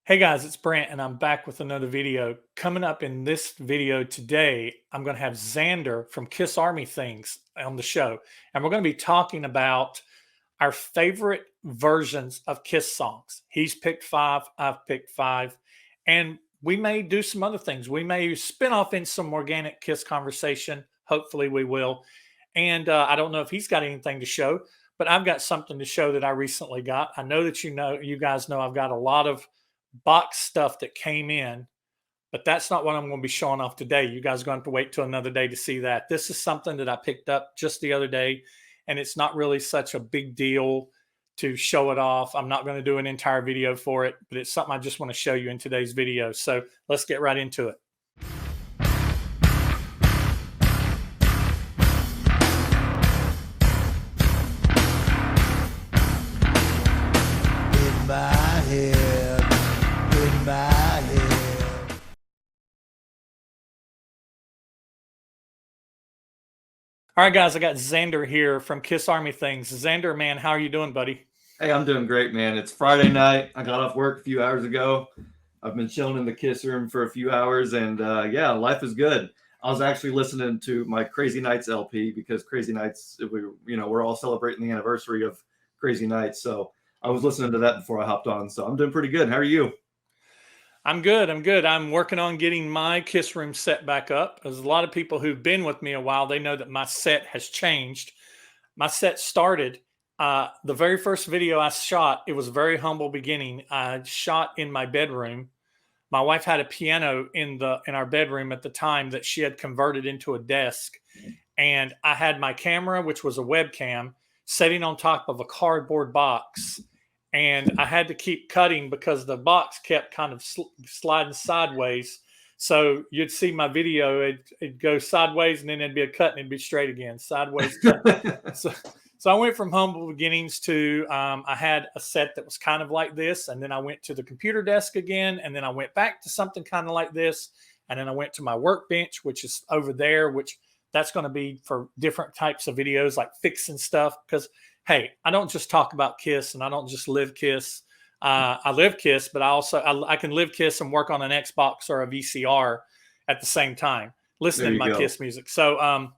Hey guys, it's Brent and I'm back with another video. Coming up in this video today, I'm going to have Xander from Kiss Army Things on the show. And we're going to be talking about our favorite versions of Kiss songs. He's picked five, I've picked five. And we may do some other things. We may spin off in some organic Kiss conversation. Hopefully we will. And I don't know if he's got anything to show, but I've got something to show that I recently got. I know that you guys know I've got a lot of box stuff that came in, but that's not what I'm going to be showing off today. You guys are going to have to wait till another day to see that. This is something that I picked up just the other day, and it's not really such a big deal to show it off. I'm not going to do an entire video for it, but it's something I just want to show you in today's video. So let's get right into it. In my head, in my head. All right, guys, I got Xander here from Kiss Army Things. Xander, man, how are you doing, buddy? Hey, I'm doing great, man. It's Friday night. I got off work a few hours ago. I've been chilling in the Kiss room for a few hours, and yeah, life is good. I was actually listening to my Crazy Nights LP because Crazy Nights, we're all celebrating the anniversary of Crazy Nights. So I was listening to that before I hopped on. So I'm doing pretty good. How are you? I'm good. I'm working on getting my Kiss room set back up. There's a lot of people who've been with me a while. They know that my set has changed. My set started, the very first video I shot, it was a very humble beginning. I shot in my bedroom. My wife had a piano in our bedroom at the time that she had converted into a desk. And I had my camera, which was a webcam, sitting on top of a cardboard box. And I had to keep cutting because the box kept kind of sliding sideways. So you'd see my video, it'd go sideways and then it'd be a cut and it'd be straight again, sideways cut. So I went from humble beginnings to I had a set that was kind of like this. And then I went to the computer desk again. And then I went back to something kind of like this. And then I went to my workbench, which is over there, which that's going to be for different types of videos like fixing stuff. Because hey, I don't just talk about Kiss and I don't just live Kiss. I live Kiss, but I can live Kiss and work on an Xbox or a VCR at the same time, listening to my Kiss music. So,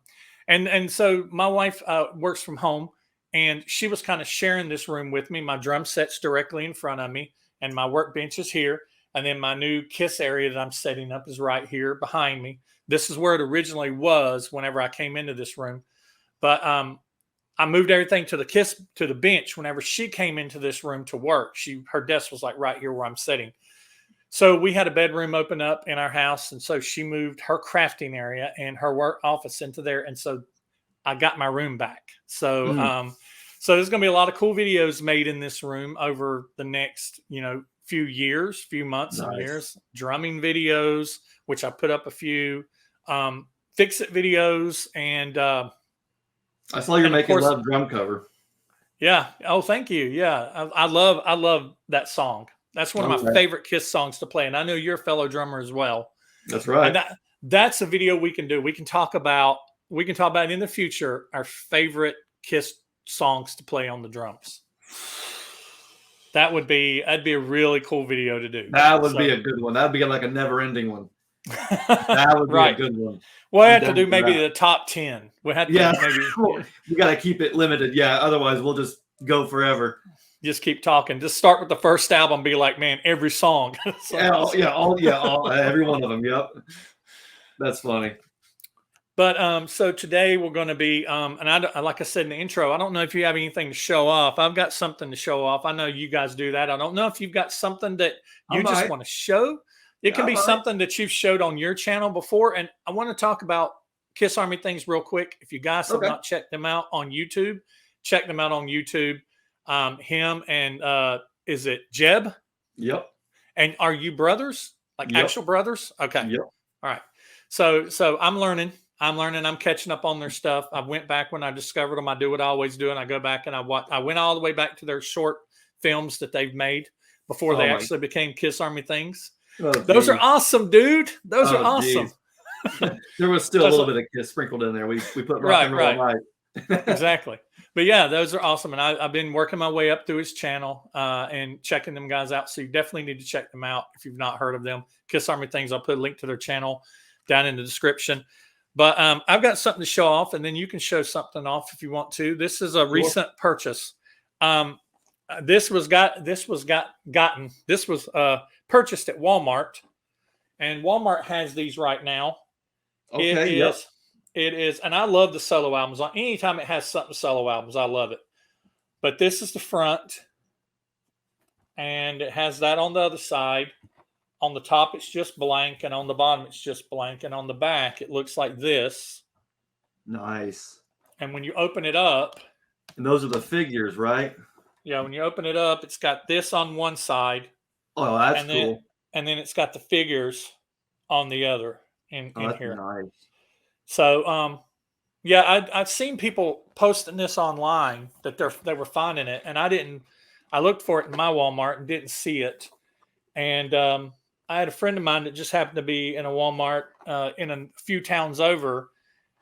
and so my wife works from home, and she was kind of sharing this room with me. My drum set's directly in front of me, and my workbench is here. And then my new Kiss area that I'm setting up is right here behind me. This is where it originally was whenever I came into this room. But I moved everything to the bench whenever she came into this room to work. Her desk was like right here where I'm sitting. So we had a bedroom open up in our house. And so she moved her crafting area and her work office into there. And so I got my room back. So, so there's going to be a lot of cool videos made in this room over the next, few months and years. Drumming videos, which I put up a few, fix-it videos, and I saw you're making Love drum cover. Yeah. Oh, thank you. Yeah. I love that song. That's one of my favorite Kiss songs to play. And I know you're a fellow drummer as well. That's right. And that's a video we can do. We can talk about in the future our favorite Kiss songs to play on the drums. That'd be a really cool video to do. That would be a good one. That'd be like a never ending one. That would be a good one. We'll have to do maybe the top 10. We had we got to keep it limited. Yeah, otherwise we'll just go forever. Just keep talking. Just start with the first album. Be like, man, every song. all every one of them. Yep, that's funny. But so today we're going to be, and I like I said in the intro, I don't know if you have anything to show off. I've got something to show off. I know you guys do that. I don't know if you've got something that you just want to show. It can be something that you've showed on your channel before. And I want to talk about Kiss Army Things real quick. If you guys have not checked them out on YouTube, check them out on YouTube. Him and is it Jeb? Yep. And are you brothers? Like actual brothers? Okay. Yep. All right. So I'm learning. I'm catching up on their stuff. I went back when I discovered them. I do what I always do, and I go back and I went all the way back to their short films that they've made before they actually became Kiss Army Things. Those are awesome, dude. Those are awesome. There was still a little bit of Kiss sprinkled in there. We put rock and roll right. Exactly. But yeah, those are awesome. And I've been working my way up through his channel and checking them guys out. So you definitely need to check them out if you've not heard of them. Kiss Army Things. I'll put a link to their channel down in the description. But I've got something to show off, and then you can show something off if you want to. This is a recent purchase. This was purchased at Walmart, and Walmart has these right now. Okay. It is, and I love the solo albums. Anytime it has something solo albums, I love it. But this is the front, and it has that on the other side. On the top, it's just blank, and on the bottom, it's just blank. And on the back, it looks like this. Nice. And when you open it up, and those are the figures, right? Yeah, when you open it up, it's got this on one side. Oh, that's cool. And then it's got the figures on the other in here. Nice. So, yeah, I've seen people posting this online that they were finding it, and I looked for it in my Walmart and didn't see it. And I had a friend of mine that just happened to be in a Walmart in a few towns over,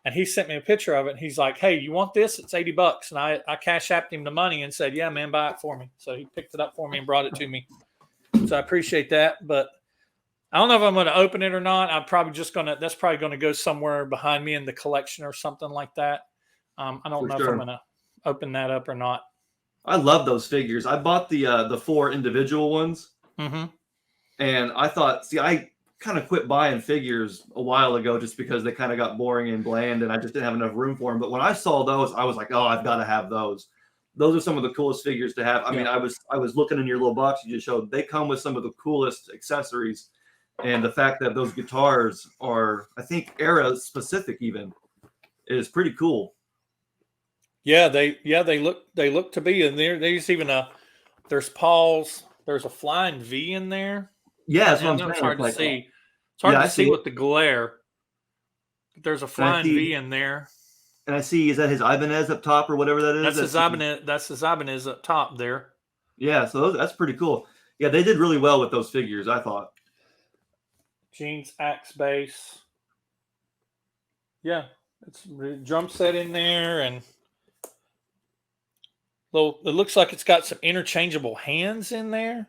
and he sent me a picture of it. And he's like, "Hey, you want this? It's $80." And I cash apped him the money and said, "Yeah, man, buy it for me." So he picked it up for me and brought it to me. So I appreciate that. But I don't know if I'm going to open it or not. I'm probably that's probably going to go somewhere behind me in the collection or something like that. I don't know if I'm going to open that up or not. I love those figures. I bought the 4 individual ones. Mm-hmm. And I thought, I kind of quit buying figures a while ago just because they kind of got boring and bland and I just didn't have enough room for them. But when I saw those, I was like, oh, I've got to have those. Those are some of the coolest figures to have. I mean, I was looking in your little box you just showed. They come with some of the coolest accessories. And the fact that those guitars are, I think, era specific even, is pretty cool. Yeah, they look to be in there. There's even there's Paul's. There's a flying V in there. Yeah, that's what I'm saying. It's hard to see. It's hard to see with the glare. But there's a flying V in there. And I see, is that his Ibanez up top or whatever that is? That's his Ibanez. That's his Ibanez up top there. Yeah, so that's pretty cool. Yeah, they did really well with those figures, I thought. Gene's axe bass. Yeah, it's a drum set in there, and it looks like it's got some interchangeable hands in there.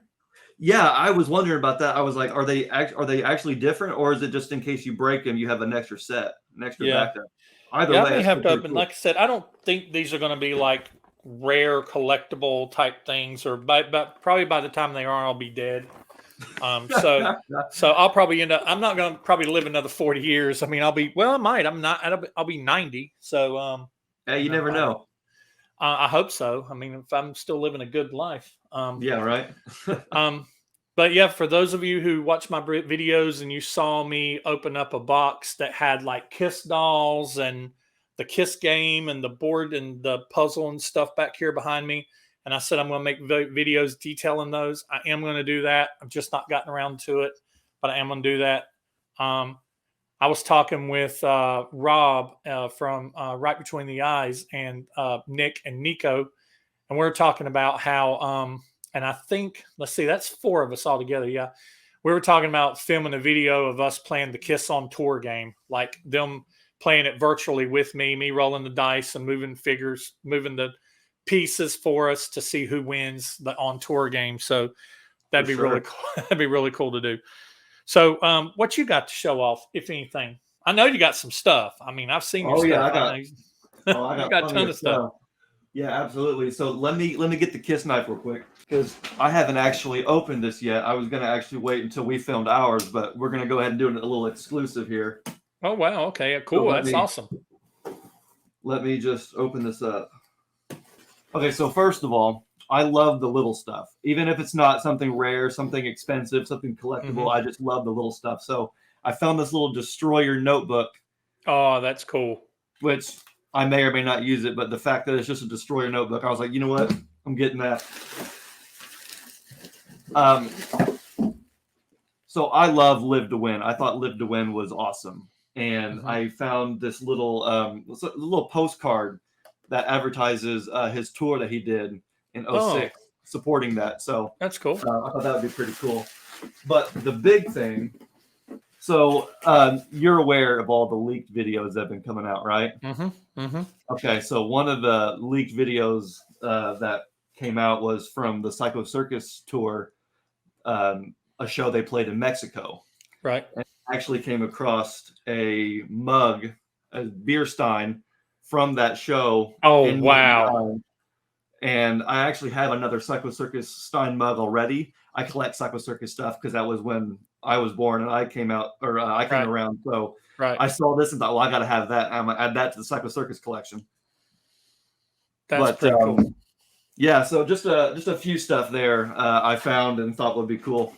Yeah, I was wondering about that. I was like, are they actually different, or is it just in case you break them, you have an extra set, an extra backup? Either way, I may have to open. Cool. Like I said, I don't think these are going to be like rare collectible type things, or probably by the time they are, I'll be dead. So I'll probably end up. I'm not going to probably live another 40 years. I mean, I might. I'm not. I'll be 90. So hey, you never know. I hope so. I mean, if I'm still living a good life. Yeah, right. But yeah, for those of you who watch my videos and you saw me open up a box that had like Kiss dolls and the Kiss game and the board and the puzzle and stuff back here behind me, and I said I'm going to make videos detailing those, I am going to do that. I've just not gotten around to it, but I am going to do that. I was talking with Rob from Right Between the Eyes and Nick and Nico, and we were talking about how, and I think, let's see, that's 4 of us all together. Yeah. We were talking about filming a video of us playing the Kiss on Tour game, like them playing it virtually with me rolling the dice and moving the pieces for us to see who wins the on tour game. So that'd be really cool. That'd be really cool to do. So what you got to show off, if anything? I know you got some stuff. I mean, I've seen your stuff. Yeah, I got a ton of stuff. Yeah, absolutely. So let me get the Kiss knife real quick, because I haven't actually opened this yet. I was going to actually wait until we filmed ours, but we're going to go ahead and do a little exclusive here. Oh, wow. Okay, cool. So that's awesome. Let me just open this up. Okay, so first of all, I love the little stuff. Even if it's not something rare, something expensive, something collectible, I just love the little stuff. So I found this little Destroyer notebook. Oh, that's cool. Which I may or may not use it, but the fact that it's just a Destroyer notebook, I was like, you know what? I'm getting that. So I love Live to Win. I thought Live to Win was awesome. And I found this little postcard that advertises his tour that he did in 06, supporting that. So that's cool. I thought that would be pretty cool. But the big thing So you're aware of all the leaked videos that have been coming out, right? Mm-hmm. Mm-hmm. Okay, so one of the leaked videos that came out was from the Psycho Circus tour, a show they played in Mexico. Right. And I actually came across a mug, a beer stein from that show. Oh, in wow. my And I actually have another Psycho Circus Stein mug already. I collect Psycho Circus stuff because that was when I was born and I came out, or I came Right. around. So Right. I saw this and thought, well, I got to have that. I'm gonna add that to the Psycho Circus collection. That's But pretty cool. yeah, so just a few stuff there I found and thought would be cool.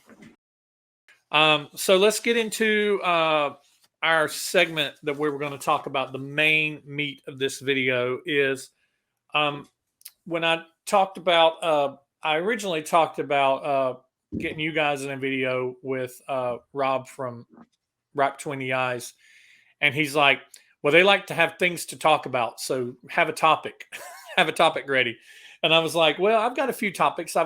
So let's get into our segment that we were going to talk about. The main meat of this video is when I talked about, I originally talked about getting you guys in a video with Rob from Right Between the Eyes. And he's like, well, they like to have things to talk about. So have a topic, have a topic ready. And I was like, well, I've got a few topics. I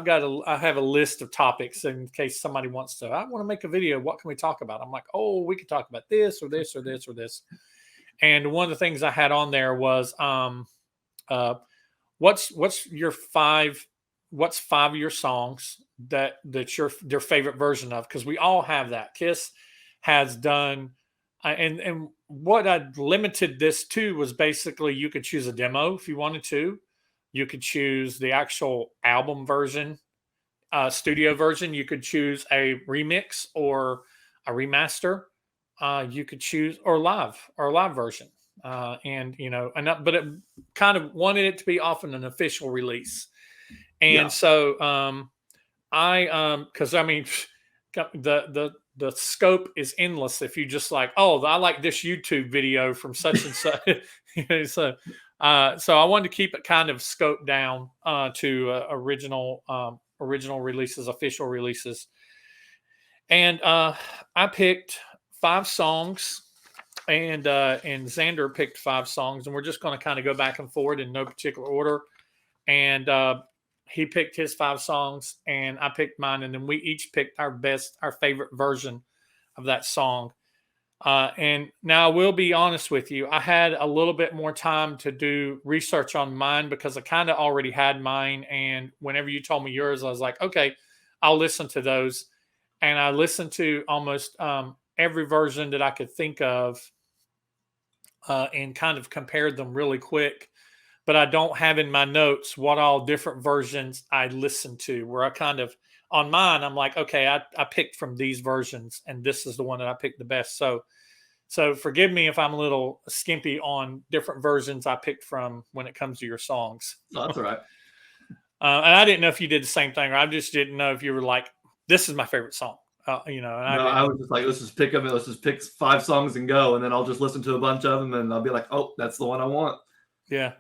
have a list of topics in case somebody wants to, I want to make a video. What can we talk about? I'm like, oh, we could talk about this or this or this or this. And one of the things I had on there was, what's your five of your songs that's your favorite version of? Because we all have that. Kiss has done, and what I limited this to was basically you could choose a demo if you wanted to. You could choose the actual album version, studio version. You could choose a remix or a remaster. You could choose or live version. And but it kind of wanted it to be often an official release. And so because I mean, the scope is endless if you just like, oh, I like this YouTube video from such and such. So I wanted to keep it kind of scoped down to original releases, official releases. And I picked 5 songs, and Xander picked 5 songs, and we're just going to kind of go back and forward in no particular order. And he picked his 5 songs, and I picked mine, and then we each picked our favorite version of that song. And now I will be honest with you, I had a little bit more time to do research on mine because I kind of already had mine. And whenever you told me yours, I was like, okay, I'll listen to those. And I listened to almost every version that I could think of and kind of compared them really quick. But I don't have in my notes what all different versions I listened to, where I kind of, on mine, I'm like, okay, I picked from these versions, and this is the one that I picked the best. So forgive me if I'm a little skimpy on different versions I picked from when it comes to your songs. Oh, that's all right. And I didn't know if you did the same thing, or I just didn't know if you were like, this is my favorite song. And I was just like, let's just pick them. Let's just pick 5 songs and go, and then I'll just listen to a bunch of them, and I'll be like, oh, that's the one I want. Yeah.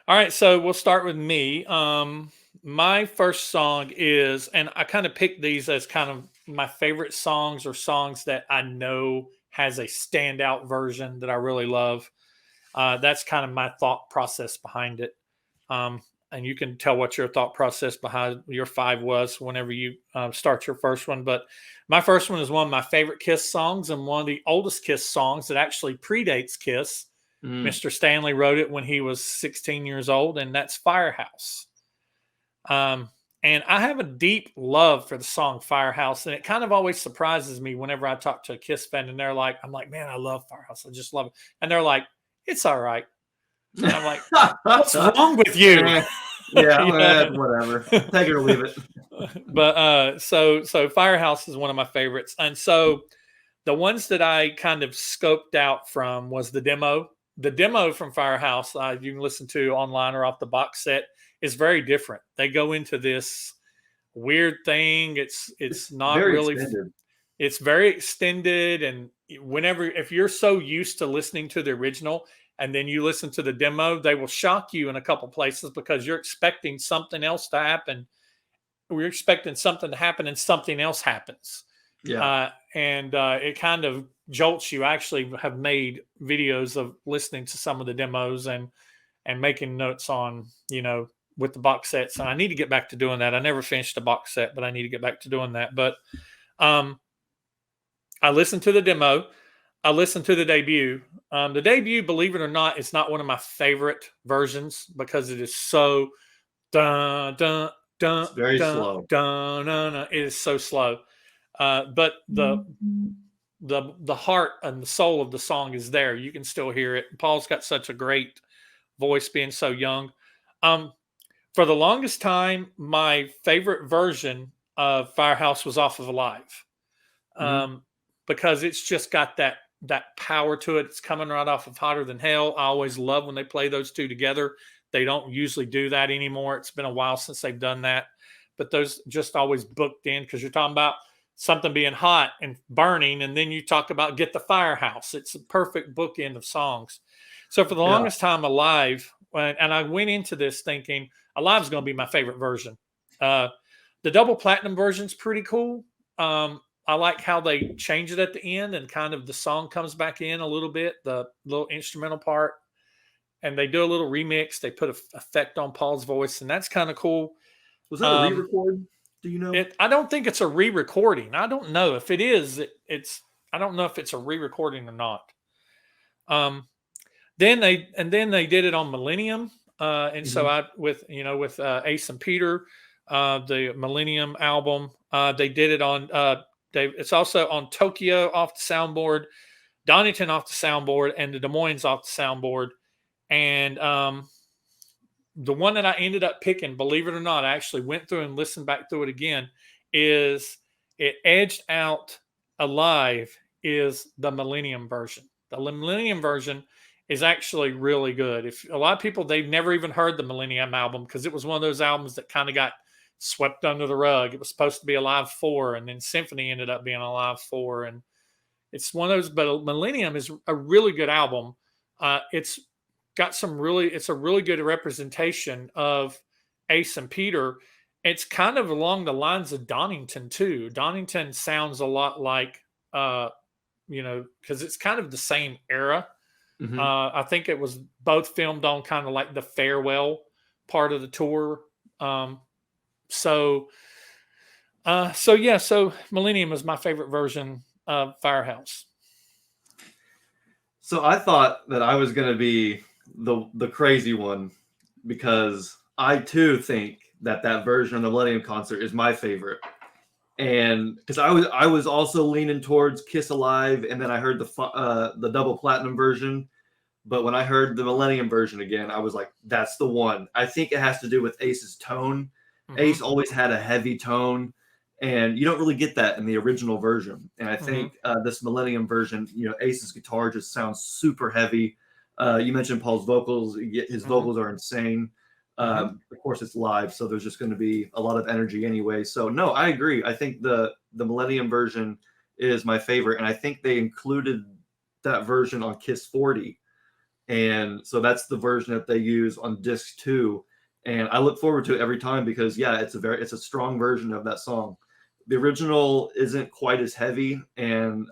All right, so we'll start with me. My first song is, and I kind of picked these as kind of my favorite songs or songs that I know has a standout version that I really love. That's kind of my thought process behind it. And you can tell what your thought process behind your 5 was whenever you start your first one. But my first one is one of my favorite Kiss songs and one of the oldest Kiss songs that actually predates Kiss. Mr. Stanley wrote it when he was 16 years old, and that's Firehouse. And I have a deep love for the song Firehouse, and it kind of always surprises me whenever I talk to a Kiss fan, and they're like, I'm like, man, I love Firehouse. I just love it. And they're like, it's all right. And I'm like, what's wrong with you? Yeah, whatever. Take it or leave it. But so Firehouse is one of my favorites. And so the ones that I kind of scoped out from was the demo. The demo from Firehouse, you can listen to online or off the box set, is very different. They go into this weird thing. It's not really extended. It's very extended. And if you're so used to listening to the original and then you listen to the demo, they will shock you in a couple places because you're expecting something else to happen. We're expecting something to happen and something else happens. Yeah. And it kind of jolts you. I actually have made videos of listening to some of the demos and making notes on, with the box sets. And I need to get back to doing that. I never finished a box set, but I need to get back to doing that. But I listened to the demo. I listened to the debut. The debut, believe it or not, is not one of my favorite versions because it is so dun dun dun It's very dun slow. dun dun. Dun. It is so slow. But the heart and the soul of the song is there. You can still hear it. Paul's got such a great voice, being so young. Um, for the longest time, my favorite version of Firehouse was off of Alive, Mhm. because it's just got that power to it. It's coming right off of Hotter Than Hell. I always love when they play those two together. They don't usually do that anymore. It's been a while since they've done that, but those just always booked in because you're talking about something being hot and burning, and then you talk about Get the Firehouse. It's a perfect bookend of songs. So for the Yeah. longest time, Alive, and I went into this thinking Alive's going to be my favorite version. Uh, the double platinum version's pretty cool. I like how they change it at the end and kind of the song comes back in a little bit, the little instrumental part, and they do a little remix. They put an effect on Paul's voice, and that's kind of cool. Was that a Um, re-record? Do you know? I don't think it's a re-recording. I don't know if it is. I don't know if it's a re-recording or not. Um, then they did it on Millennium, and so Mhm. I with Ace and Peter, the Millennium album. They did it on. It's also on Tokyo off the soundboard, Donington off the soundboard, and the Des Moines off the soundboard. And the one that I ended up picking, believe it or not, I actually went through and listened back through it again. Is it edged out Alive? Is the Millennium version? The Millennium version is actually really good. If a lot of people they've never even heard the Millennium album because it was one of those albums that kind of got swept under the rug. It was supposed to be Alive 4, and then Symphony ended up being Alive 4, and it's one of those. But Millennium is a really good album. It's got some really. It's a really good representation of Ace and Peter. It's kind of along the lines of Donington too. Donington sounds a lot like, because it's kind of the same era. Mhm. I think it was both filmed on kind of like the farewell part of the tour. Um, so, so Millennium is my favorite version of Firehouse. So I thought that I was gonna be the crazy one because I too think that that version of the Millennium Concert is my favorite, and because I was also leaning towards Kiss Alive, and then I heard the double platinum version. But when I heard the Millennium version again, I was like, that's the one. I think it has to do with Ace's tone. Mm-hmm, Ace always had a heavy tone, and you don't really get that in the original version. And I mm-hmm, think this Millennium version, Ace's guitar just sounds super heavy. You mentioned Paul's vocals. His mm-hmm, vocals are insane. mm-hmm. Of course, it's live, so there's just going to be a lot of energy anyway. So no, I agree. I think the Millennium version is my favorite, and I think they included that version on Kiss 40, and so that's the version that they use on disc 2, and I look forward to it every time because yeah, it's a strong version of that song. The original isn't quite as heavy, and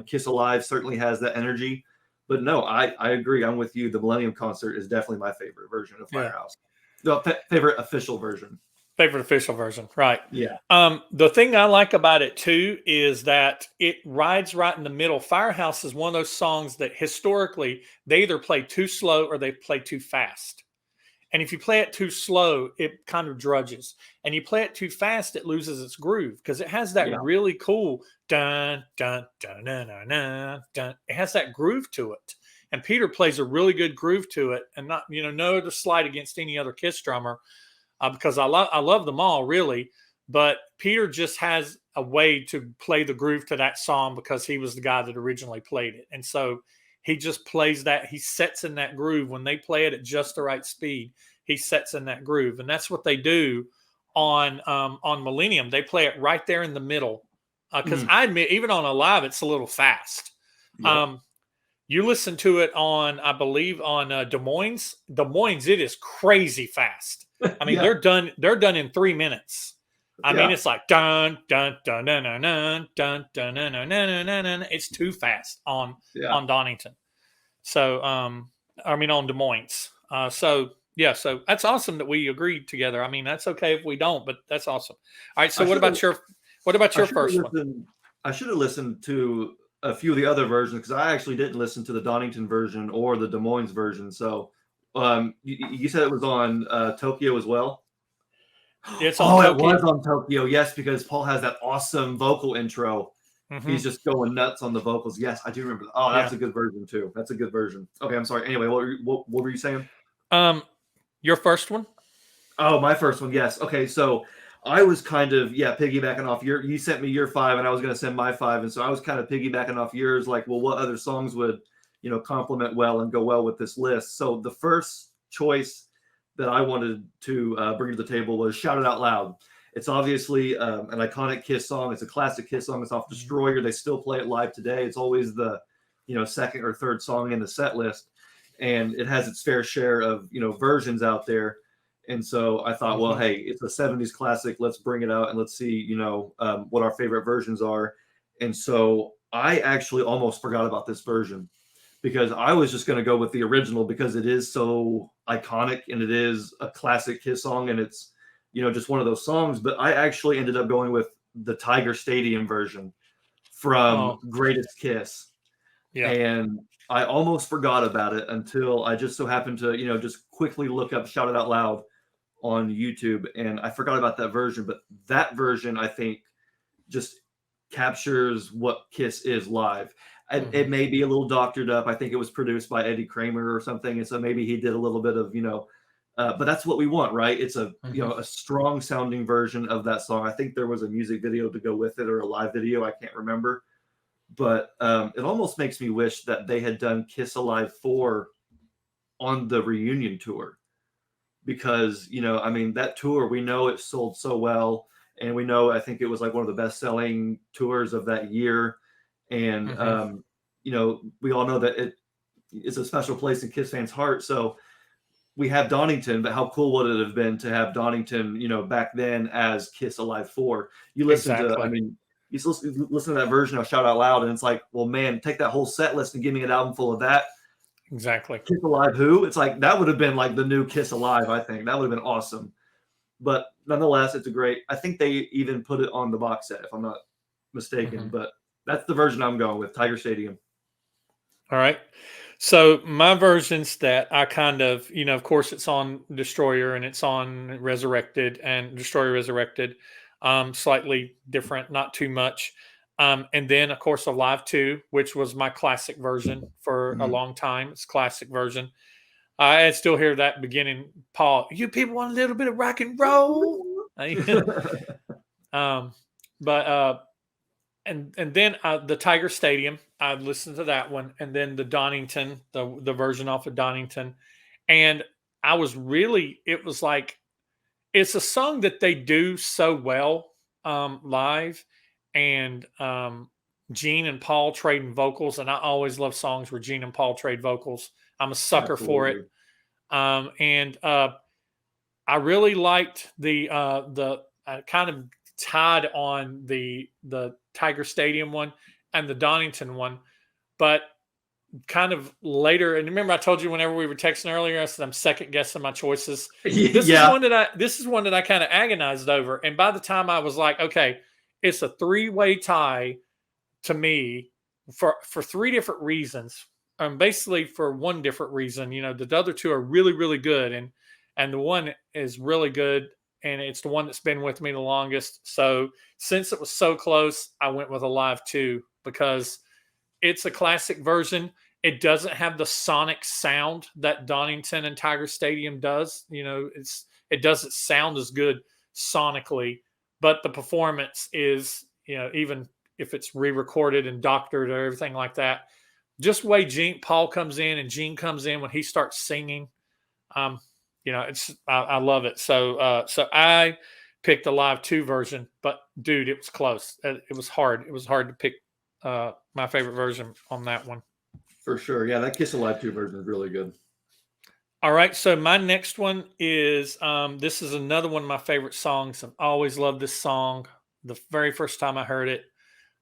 Kiss Alive certainly has that energy, but no, I agree, I'm with you. The Millennium Concert is definitely my favorite version of Yeah. Firehouse, the favorite official version. Favorite official version, right? Yeah. The thing I like about it too is that it rides right in the middle. Firehouse is one of those songs that historically they either play too slow or they play too fast. And if you play it too slow, it kind of drudges. And you play it too fast, it loses its groove because it has that Yeah. really cool dun dun dun dun dun dun dun. It has that groove to it. And Peter plays a really good groove to it, and not no other slight against any other Kiss drummer, because I love them all really, but Peter just has a way to play the groove to that song because he was the guy that originally played it, and so he just plays that. He sets in that groove when they play it at just the right speed. He sets in that groove, and that's what they do on Millennium. They play it right there in the middle because Mhm. I admit even on Alive it's a little fast. Yep. Um, you listen to it on, I believe, on Des Moines. Des Moines, it is crazy fast. I mean, Yeah. they're done. They're done in 3 minutes. I mean, Yeah. it's like dun dun dun dun dun dun dun dun dun dun dun dun dun. It's too fast Yeah. on Donington. So, I mean, on Des Moines. So yeah, so that's awesome that we agreed together. I mean, that's okay if we don't, but that's awesome. All right. So, I should have what about I your should have first one? listened. I should have listened to a few of the other versions because I actually didn't listen to the Donington version or the Des Moines version. So you said it was on Tokyo as well. It's on Oh, it Tokyo. was on Tokyo. Yes, because Paul has that awesome vocal intro. He's just going nuts on the vocals. Yes, I do remember. Oh, that's a good version too. That's a good version. Okay, I'm sorry. Anyway, what were you saying? Your first one? Oh, my first one. Yes. Okay, so I was kind of piggybacking off you sent me your 5 and I was going to send my 5, and so I was kind of piggybacking off yours, like, well, what other songs would complement well and go well with this list? So the first choice that I wanted to bring to the table was "Shout It Out Loud." It's obviously an iconic Kiss song. It's a classic Kiss song. It's off Destroyer. They still play it live today. It's always the second or third song in the set list, and it has its fair share of versions out there. And so I thought, well, hey, it's a 70s classic. Let's bring it out and let's see, what our favorite versions are. And so I actually almost forgot about this version because I was just going to go with the original because it is so iconic and it is a classic Kiss song and it's, just one of those songs. But I actually ended up going with the Tiger Stadium version from Greatest Kiss. Yeah. And I almost forgot about it until I just so happened to, just quickly look up "Shout It Out Loud" on YouTube, and I forgot about that version. But that version, I think, just captures what Kiss is live. It may be a little doctored up. I think it was produced by Eddie Kramer or something, and so maybe he did a little bit of, but that's what we want, right? It's a a strong sounding version of that song. I think there was a music video to go with it or a live video. I can't remember. But it almost makes me wish that they had done Kiss Alive 4 on the reunion tour. Because, that tour, we know it sold so well. And we know, I think it was like one of the best selling tours of that year. And, we all know that it's a special place in Kiss fans' heart. So we have Donington, but how cool would it have been to have Donington, back then as Kiss Alive 4? You listen to, you listen to that version of "Shout Out Loud," and it's like, well, man, take that whole set list and give me an album full of that. Exactly. Kiss Alive Who? It's like that would have been like the new Kiss Alive, I think. That would have been awesome. But nonetheless, it's a great, I think they even put it on the box set, if I'm not mistaken. But that's the version I'm going with, Tiger Stadium. All right. So my versions that I kind of, of course it's on Destroyer and it's on Resurrected and Destroyer Resurrected. Slightly different, not too much. And then, of course, Alive 2, which was my classic version for a long time. It's classic version. I still hear that beginning, Paul, you people want a little bit of rock and roll? And then the Tiger Stadium, I listened to that one. And then the Donington, the version off of Donington. And I was really, it was like, it's a song that they do so well live, and Gene and Paul trading vocals, and I always love songs where Gene and Paul trade vocals. I'm a sucker for it, and I really liked the kind of tied on the Tiger Stadium one and the Donington one, but kind of later, and remember I told you whenever we were texting earlier, I said I'm second guessing my choices. This is one that I kind of agonized over, and by the time I was like, okay, it's a 3-way tie to me for 3 different reasons. Basically for one different reason. The other 2 are really, really good, and the one is really good, and it's the one that's been with me the longest. So since it was so close, I went with Alive 2 because it's a classic version. It doesn't have the sonic sound that Donington and Tiger Stadium does. It doesn't sound as good sonically, but the performance is, even if it's re-recorded and doctored or everything like that, just the way Paul comes in and Gene comes in when he starts singing, I love it. So I picked the Live 2 version, but dude, it was close. It was hard. It was hard to pick my favorite version on that one. For sure. Yeah, that Kiss Alive 2 version is really good. All right. So my next one is, this is another one of my favorite songs. I've always loved this song the very first time I heard it.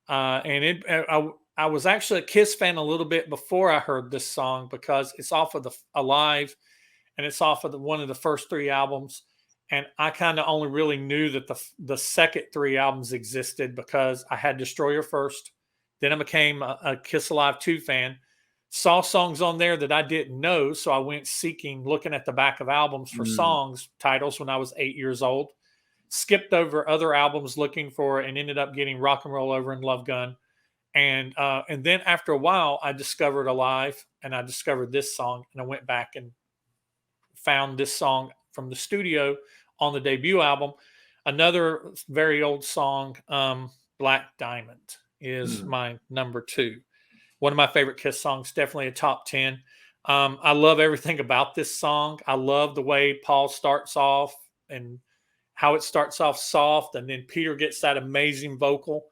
I was actually a Kiss fan a little bit before I heard this song because it's off of the Alive and it's off of one of the first 3 albums. And I kind of only really knew that the second 3 albums existed because I had Destroyer first, Then I became a Kiss Alive 2 fan. Saw songs on there that I didn't know, so I went seeking, looking at the back of albums for songs titles when I was 8 years old. Skipped over other albums looking for, and ended up getting Rock and Roll Over and Love Gun. And then after a while, I discovered Alive, and I discovered this song, and I went back and found this song from the studio on the debut album. Another very old song, Black Diamond, is my number 2. One of my favorite Kiss songs, definitely a top 10. I love everything about this song. I love the way Paul starts off and how it starts off soft, and then Peter gets that amazing vocal.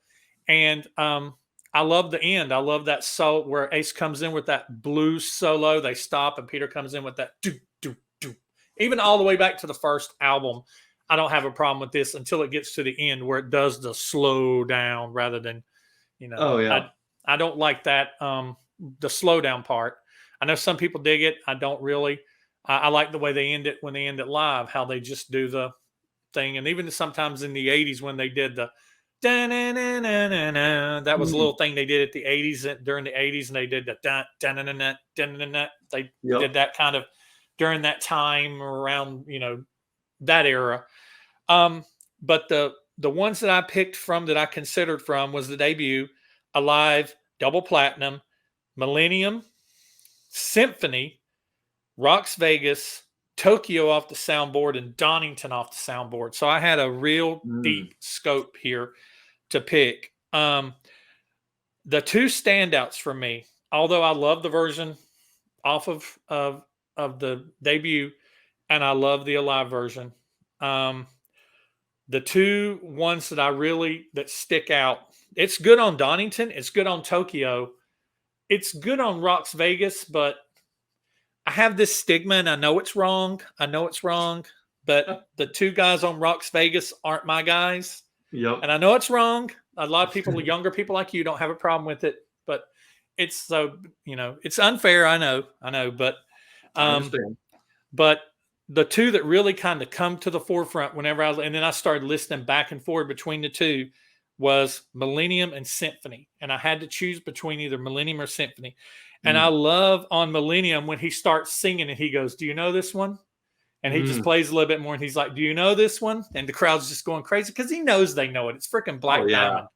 And I love the end. I love that solo where Ace comes in with that blues solo. They stop, and Peter comes in with that do, do, do. Even all the way back to the first album, I don't have a problem with this until it gets to the end where it does the slow down rather than, Oh, yeah. I don't like that, the slow down part. I know some people dig it. I don't really. I like the way they end it when they end it live, how they just do the thing. And even sometimes in the 80s when they did the that was a little thing they did at the 80s, during the 80s, and they did the they did that kind of during that time around, that era. But the ones that I picked from, that I considered from, was the debut, Alive, Double Platinum, Millennium, Symphony, Rocks Vegas, Tokyo off the soundboard, and Donington off the soundboard. So I had a real deep scope here to pick. The 2 standouts for me, although I love the version off of the debut, and I love the Alive version. The 2 ones that stick out, it's good on Donington, it's good on Tokyo, it's good on Rocks Vegas, but I have this stigma, and I know it's wrong. But the 2 guys on Rocks Vegas aren't my guys. Yep. And I know it's wrong. A lot of people, younger people like you, don't have a problem with it, but it's so, it's unfair. I know, but, I understand. But the 2 that really kind of come to the forefront and then I started listening back and forth between the 2, was Millennium and Symphony. And I had to choose between either Millennium or Symphony. And I love on Millennium when he starts singing and he goes, "Do you know this one?" And he just plays a little bit more, and he's like, "Do you know this one?" And the crowd's just going crazy because he knows they know it. It's freaking Black Diamond,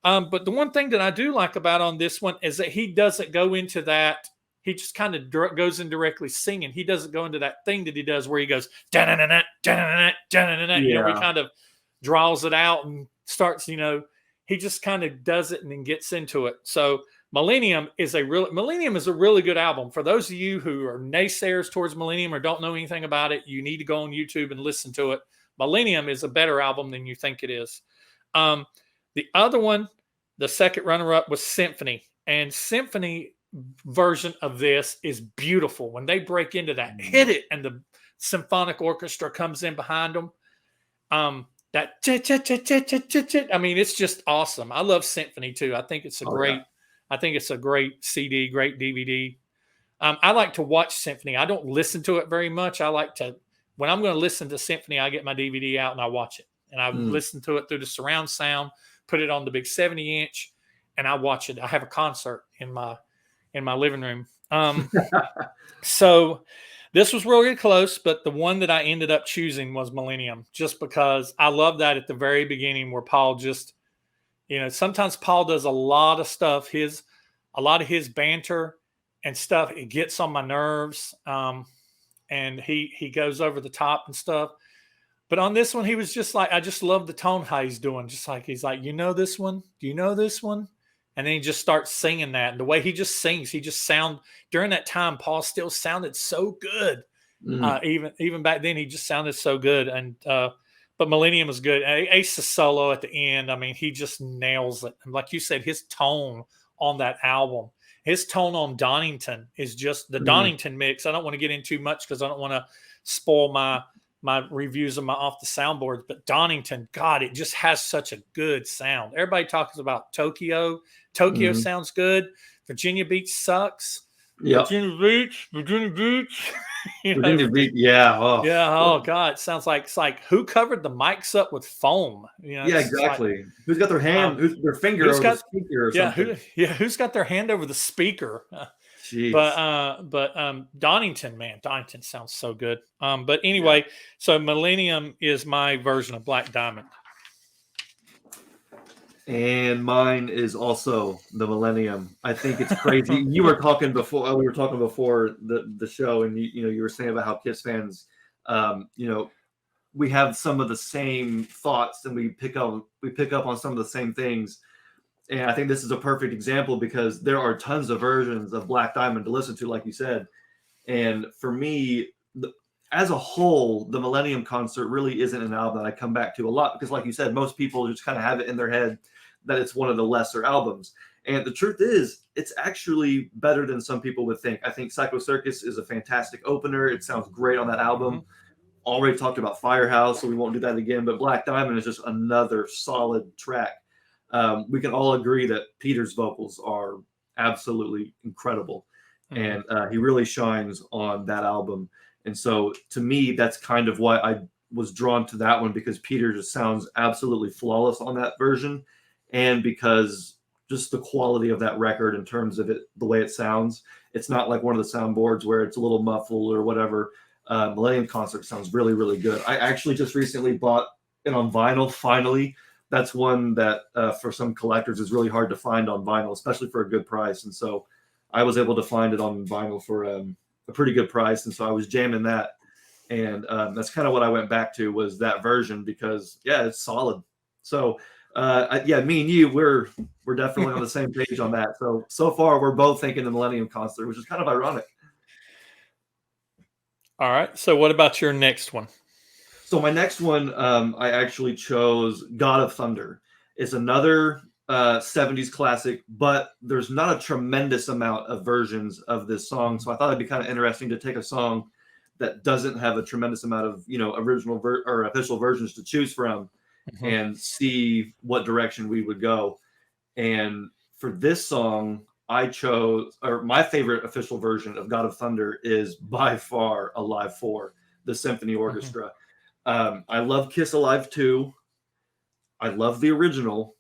But the one thing that I do like about on this one is that he doesn't go into that. He just kind of goes in directly singing. He doesn't go into that thing that he does where he goes, da-na-na-na, da-na-na-na, da-na-na-na. He kind of draws it out and starts, he just kind of does it and then gets into it. So Millennium is a really good album. For those of you who are naysayers towards Millennium or don't know anything about it, you need to go on YouTube and listen to it. Millennium is a better album than you think it is. The other one, the second runner-up, was Symphony. And Symphony version of this is beautiful. When they break into that, hit it, and the symphonic orchestra comes in behind them. That I mean, it's just awesome. I love Symphony too. I think it's a great CD, great DVD. I like to watch Symphony. I don't listen to it very much. When I'm going to listen to Symphony, I get my DVD out and I watch it. And I listen to it through the surround sound, put it on the big 70-inch, and I watch it. I have a concert in my living room. So this was really close, but the one that I ended up choosing was Millennium, just because I love that at the very beginning where Paul just, sometimes Paul does a lot of stuff. A lot of his banter and stuff, it gets on my nerves. And he goes over the top and stuff. But on this one, he was just like, I just love the tone how he's doing. Just like, he's like, "You know this one? Do you know this one?" And then he just starts singing that. And the way he just sings, during that time, Paul still sounded so good. Even back then, he just sounded so good. And, but Millennium is good. Ace's solo at the end, I mean, he just nails it. And like you said, his tone on that album, his tone on Donington is just the Donington mix. I don't want to get into much because I don't want to spoil my reviews of my off the soundboards, but Donington, God, it just has such a good sound. Everybody talks about Tokyo. Tokyo sounds good. Virginia Beach sucks. Yep. Virginia Beach, Virginia Beach. Virginia Beach. Yeah. Oh, yeah. Oh God, it sounds like it's like who covered the mics up with foam? yeah, It's like exactly. Who's got their hand, who's their finger who's over the got speaker or something? who's got their hand over the speaker? Jeez. Donington, man, Donington sounds so good. But Yeah. anyway, so Millennium is my version of Black Diamond. And mine is also the Millennium. I think it's crazy. You were talking before. We were talking before the show, and you were saying about how Kiss fans, we have some of the same thoughts, and we pick up on some of the same things. And I think this is a perfect example because there are tons of versions of Black Diamond to listen to, like you said. And for me, as a whole, the Millennium Concert really isn't an album that I come back to a lot because, like you said, most people just kind of have it in their head that it's one of the lesser albums. And the truth is, it's actually better than some people would think. I think Psycho Circus is a fantastic opener. It sounds great on that album. Mm-hmm. Already talked about Firehouse, so we won't do that again. But Black Diamond is just another solid track. We can all agree that Peter's vocals are absolutely incredible. And he really shines on that album. And so to me, that's kind of why I was drawn to that one, because Peter just sounds absolutely flawless on that version. And because just the quality of that record in terms of it, the way it sounds, it's not like one of the soundboards where it's a little muffled or whatever. Millennium Concert sounds really, really good. I actually just recently bought it on vinyl, finally. That's one that for some collectors is really hard to find on vinyl, especially for a good price. And so I was able to find it on vinyl for a pretty good price. And so I was jamming that. And that's kind of what I went back to, was that version, because, yeah, it's solid. So, me and you, we're definitely on the same page on that. So far, we're both thinking the Millennium Concert, which is kind of ironic. All right. So what about your next one? So my next one, I actually chose God of Thunder. It's another 70s classic, but there's not a tremendous amount of versions of this song. So I thought it'd be kind of interesting to take a song that doesn't have a tremendous amount of, original or official versions to choose from, and see what direction we would go. And for this song, I chose, or my favorite official version of God of Thunder is by far Alive 4, the symphony orchestra. I love Kiss Alive 2. I love the original,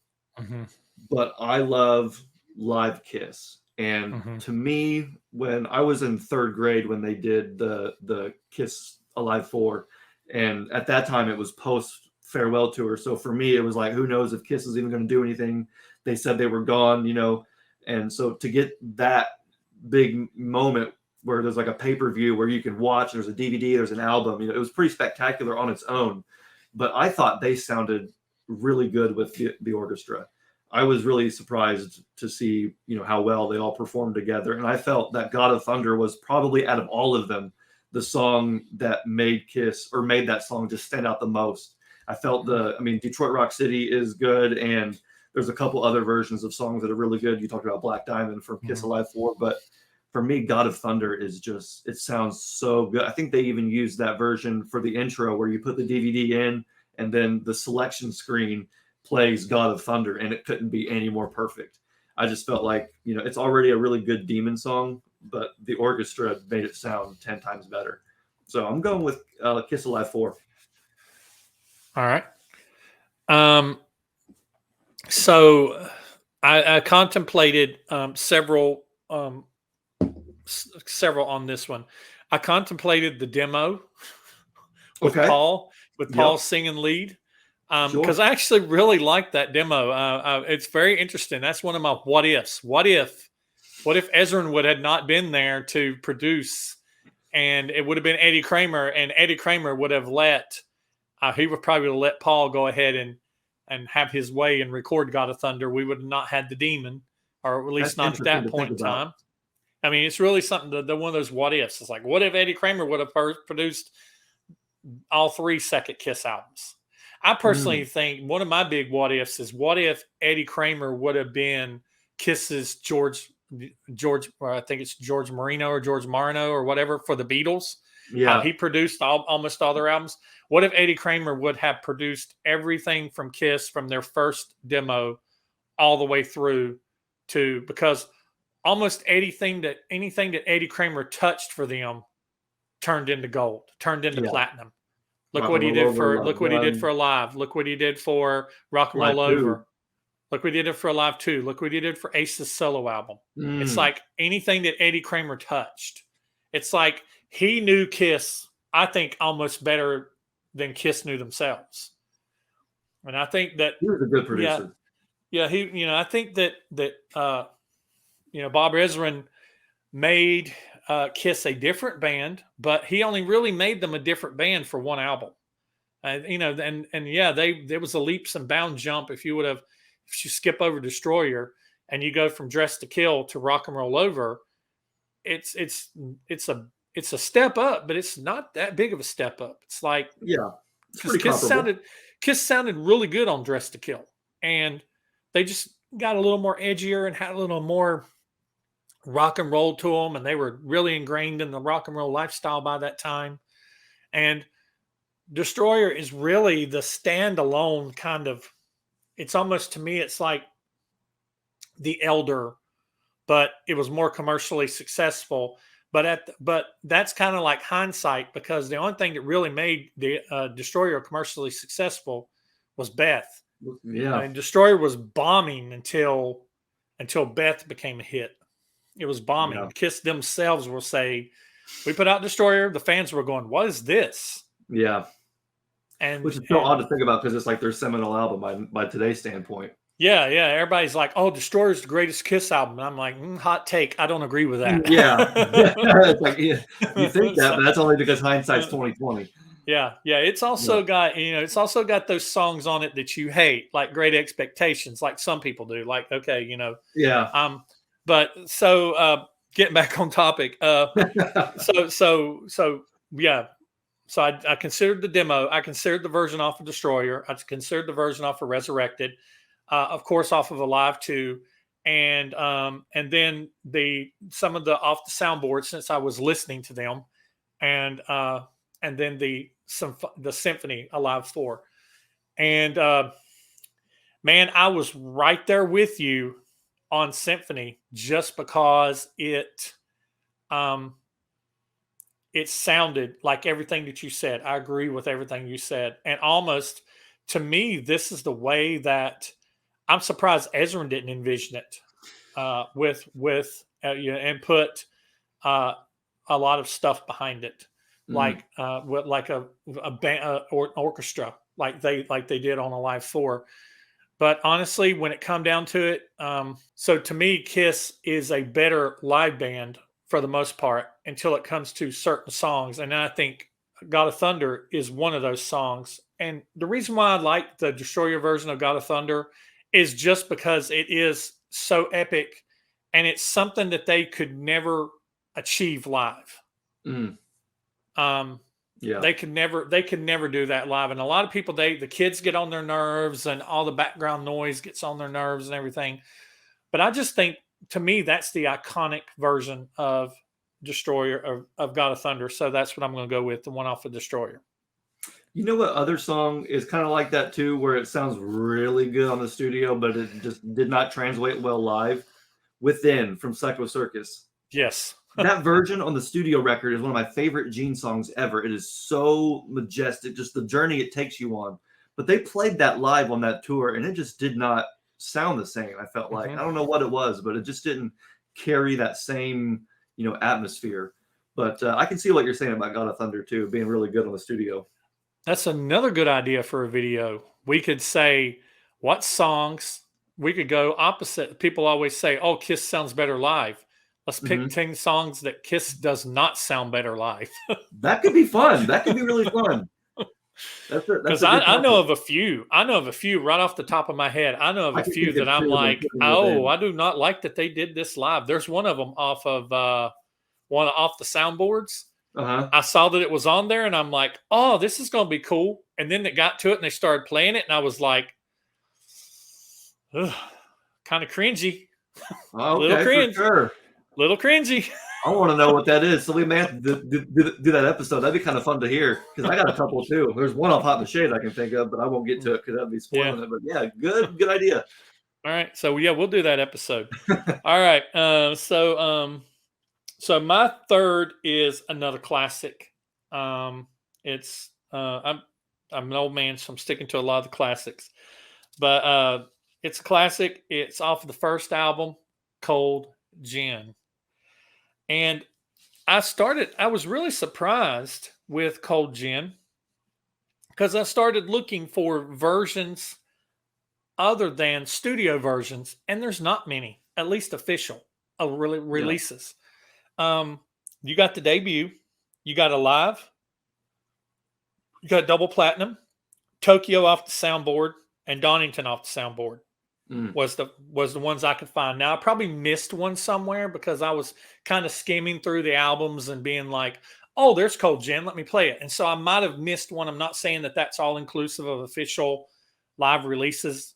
but I love Live Kiss. And to me, when I was in third grade, when they did the Kiss Alive 4, and at that time it was post farewell tour. So for me, it was like, who knows if Kiss is even going to do anything? They said they were gone, and so to get that big moment where there's like a pay-per-view where you can watch, there's a DVD, there's an album, it was pretty spectacular on its own. But I thought they sounded really good with the orchestra. I was really surprised to see, how well they all performed together. And I felt that God of Thunder was probably, out of all of them, the song that made that song just stand out the most. I felt Detroit Rock City is good, and there's a couple other versions of songs that are really good. You talked about Black Diamond from Kiss Alive 4, but for me, God of Thunder is just, it sounds so good. I think they even used that version for the intro where you put the DVD in and then the selection screen plays God of Thunder, and it couldn't be any more perfect. I just felt like, it's already a really good Demon song, but the orchestra made it sound 10 times better. So I'm going with Kiss Alive 4. All right. So I contemplated several on this one. I contemplated the demo with Paul singing lead, because I actually really liked that demo. It's very interesting. That's one of my what ifs. What if Ezrin had not been there to produce, and it would have been Eddie Kramer, and Eddie Kramer would have he would probably let Paul go ahead and have his way and record God of Thunder. We would have not had the Demon, or at least not at that point in time. I mean, it's really something one of those what ifs. It's like, what if Eddie Kramer would have produced all 3 second Kiss albums? I personally think one of my big what ifs is, what if Eddie Kramer would have been Kiss's George, or I think it's George Marino or whatever for the Beatles. Yeah, he produced almost all their albums. What if Eddie Kramer would have produced everything from Kiss from their first demo all the way through to, because almost anything that Eddie Kramer touched for them turned into gold, turned into platinum. Look what he did for Alive. Look what he did for Rock and Roll Over. Look what he did for Alive 2. Look what he did for Ace's solo album. It's like anything that Eddie Kramer touched. It's like he knew Kiss, I think, almost better than Kiss knew themselves. And I think that he was a good producer. Yeah, he, I think that Bob Ezrin made Kiss a different band, but he only really made them a different band for one album. There was a leaps and bound jump. If you skip over Destroyer and you go from Dress to Kill to Rock and Roll Over, it's a step up, but it's not that big of a step up. It's like, Kiss sounded really good on Dress to Kill, and they just got a little more edgier and had a little more rock and roll to them, and they were really ingrained in the rock and roll lifestyle by that time. And Destroyer is really the standalone kind of, it's almost, to me, it's like the Elder, but it was more commercially successful. But that's kind of like hindsight, because the only thing that really made the Destroyer commercially successful was Beth. Yeah, and Destroyer was bombing until Beth became a hit. It was bombing. Yeah. Kiss themselves will say, "We put out Destroyer." The fans were going, "What is this?" Yeah, which is so odd to think about, because it's like their seminal album by today's standpoint. Yeah. Everybody's like, "Oh, Destroyer's the greatest Kiss album." And I'm like, hot take. I don't agree with that. Yeah, it's like, you think that, but that's only because hindsight's 20/20. Yeah. It's also got, it's also got those songs on it that you hate, like Great Expectations, like some people do. Like, okay, Yeah. But so getting back on topic, so I considered the demo. I considered the version off of Destroyer. I considered the version off of Resurrected, of course, off of Alive 2, and then some of the off the soundboard, since I was listening to them, and then the Symphony Alive 4, and man, I was right there with you on Symphony, just because it sounded like everything that you said. I agree with everything you said. And almost, to me, this is the way that I'm surprised Ezrin didn't envision it and put a lot of stuff behind it, like a band or an orchestra, like they did on Alive 4. But honestly, when it come down to it, so to me, Kiss is a better live band for the most part until it comes to certain songs. And I think God of Thunder is one of those songs. And the reason why I like the Destroyer version of God of Thunder is just because it is so epic, and it's something that they could never achieve live. Yeah, they could never do that live. And a lot of people, the kids get on their nerves, and all the background noise gets on their nerves and everything. But I just think, to me, that's the iconic version of Destroyer, of God of Thunder. So that's what I'm going to go with, the one off of Destroyer. You know what other song is kind of like that too, where it sounds really good on the studio, but it just did not translate well live? Within, from Psycho Circus. Yes. That version on the studio record is one of my favorite Gene songs ever. It is so majestic, just the journey it takes you on. But they played that live on that tour, and it just did not sound the same. I felt like, I don't know what it was, but it just didn't carry that same, atmosphere. But I can see what you're saying about God of Thunder too, being really good on the studio. That's another good idea for a video. We could say what songs. We could go opposite. People always say, "Oh, Kiss sounds better live." Let's pick 10 songs that Kiss does not sound better live. That could be fun. That could be really fun. Because I know of a few. I know of a few right off the top of my head. I know of a few that I'm like, oh, I do not like that they did this live. There's one of them off of the soundboards. I saw that it was on there, and I'm like, oh, this is going to be cool. And then they got to it, and they started playing it, and I was like, kind of cringy. Okay, little cringe. For sure. Little cringy. I want to know what that is. So we may have to do that episode. That'd be kind of fun to hear, because I got a couple too. There's one off Hot in the Shade I can think of, but I won't get to it because that'd be spoiling it. But yeah, good idea. All right. So yeah, we'll do that episode. All right. So my third is another classic. It's I'm an old man, so I'm sticking to a lot of the classics. But it's a classic. It's off of the first album, Cold Gin. And I was really surprised with Cold Gin because I started looking for versions other than studio versions, and there's not many, at least official Yeah. releases. You got the debut, you got a live, you got double platinum, Tokyo off the soundboard, and Donington off the soundboard. Mm. Was the ones I could find. Now I probably missed one somewhere because I was kind of skimming through the albums and being like, "Oh, there's Cold Gin, let me play it." And so I might have missed one. I'm not saying that that's all inclusive of official live releases.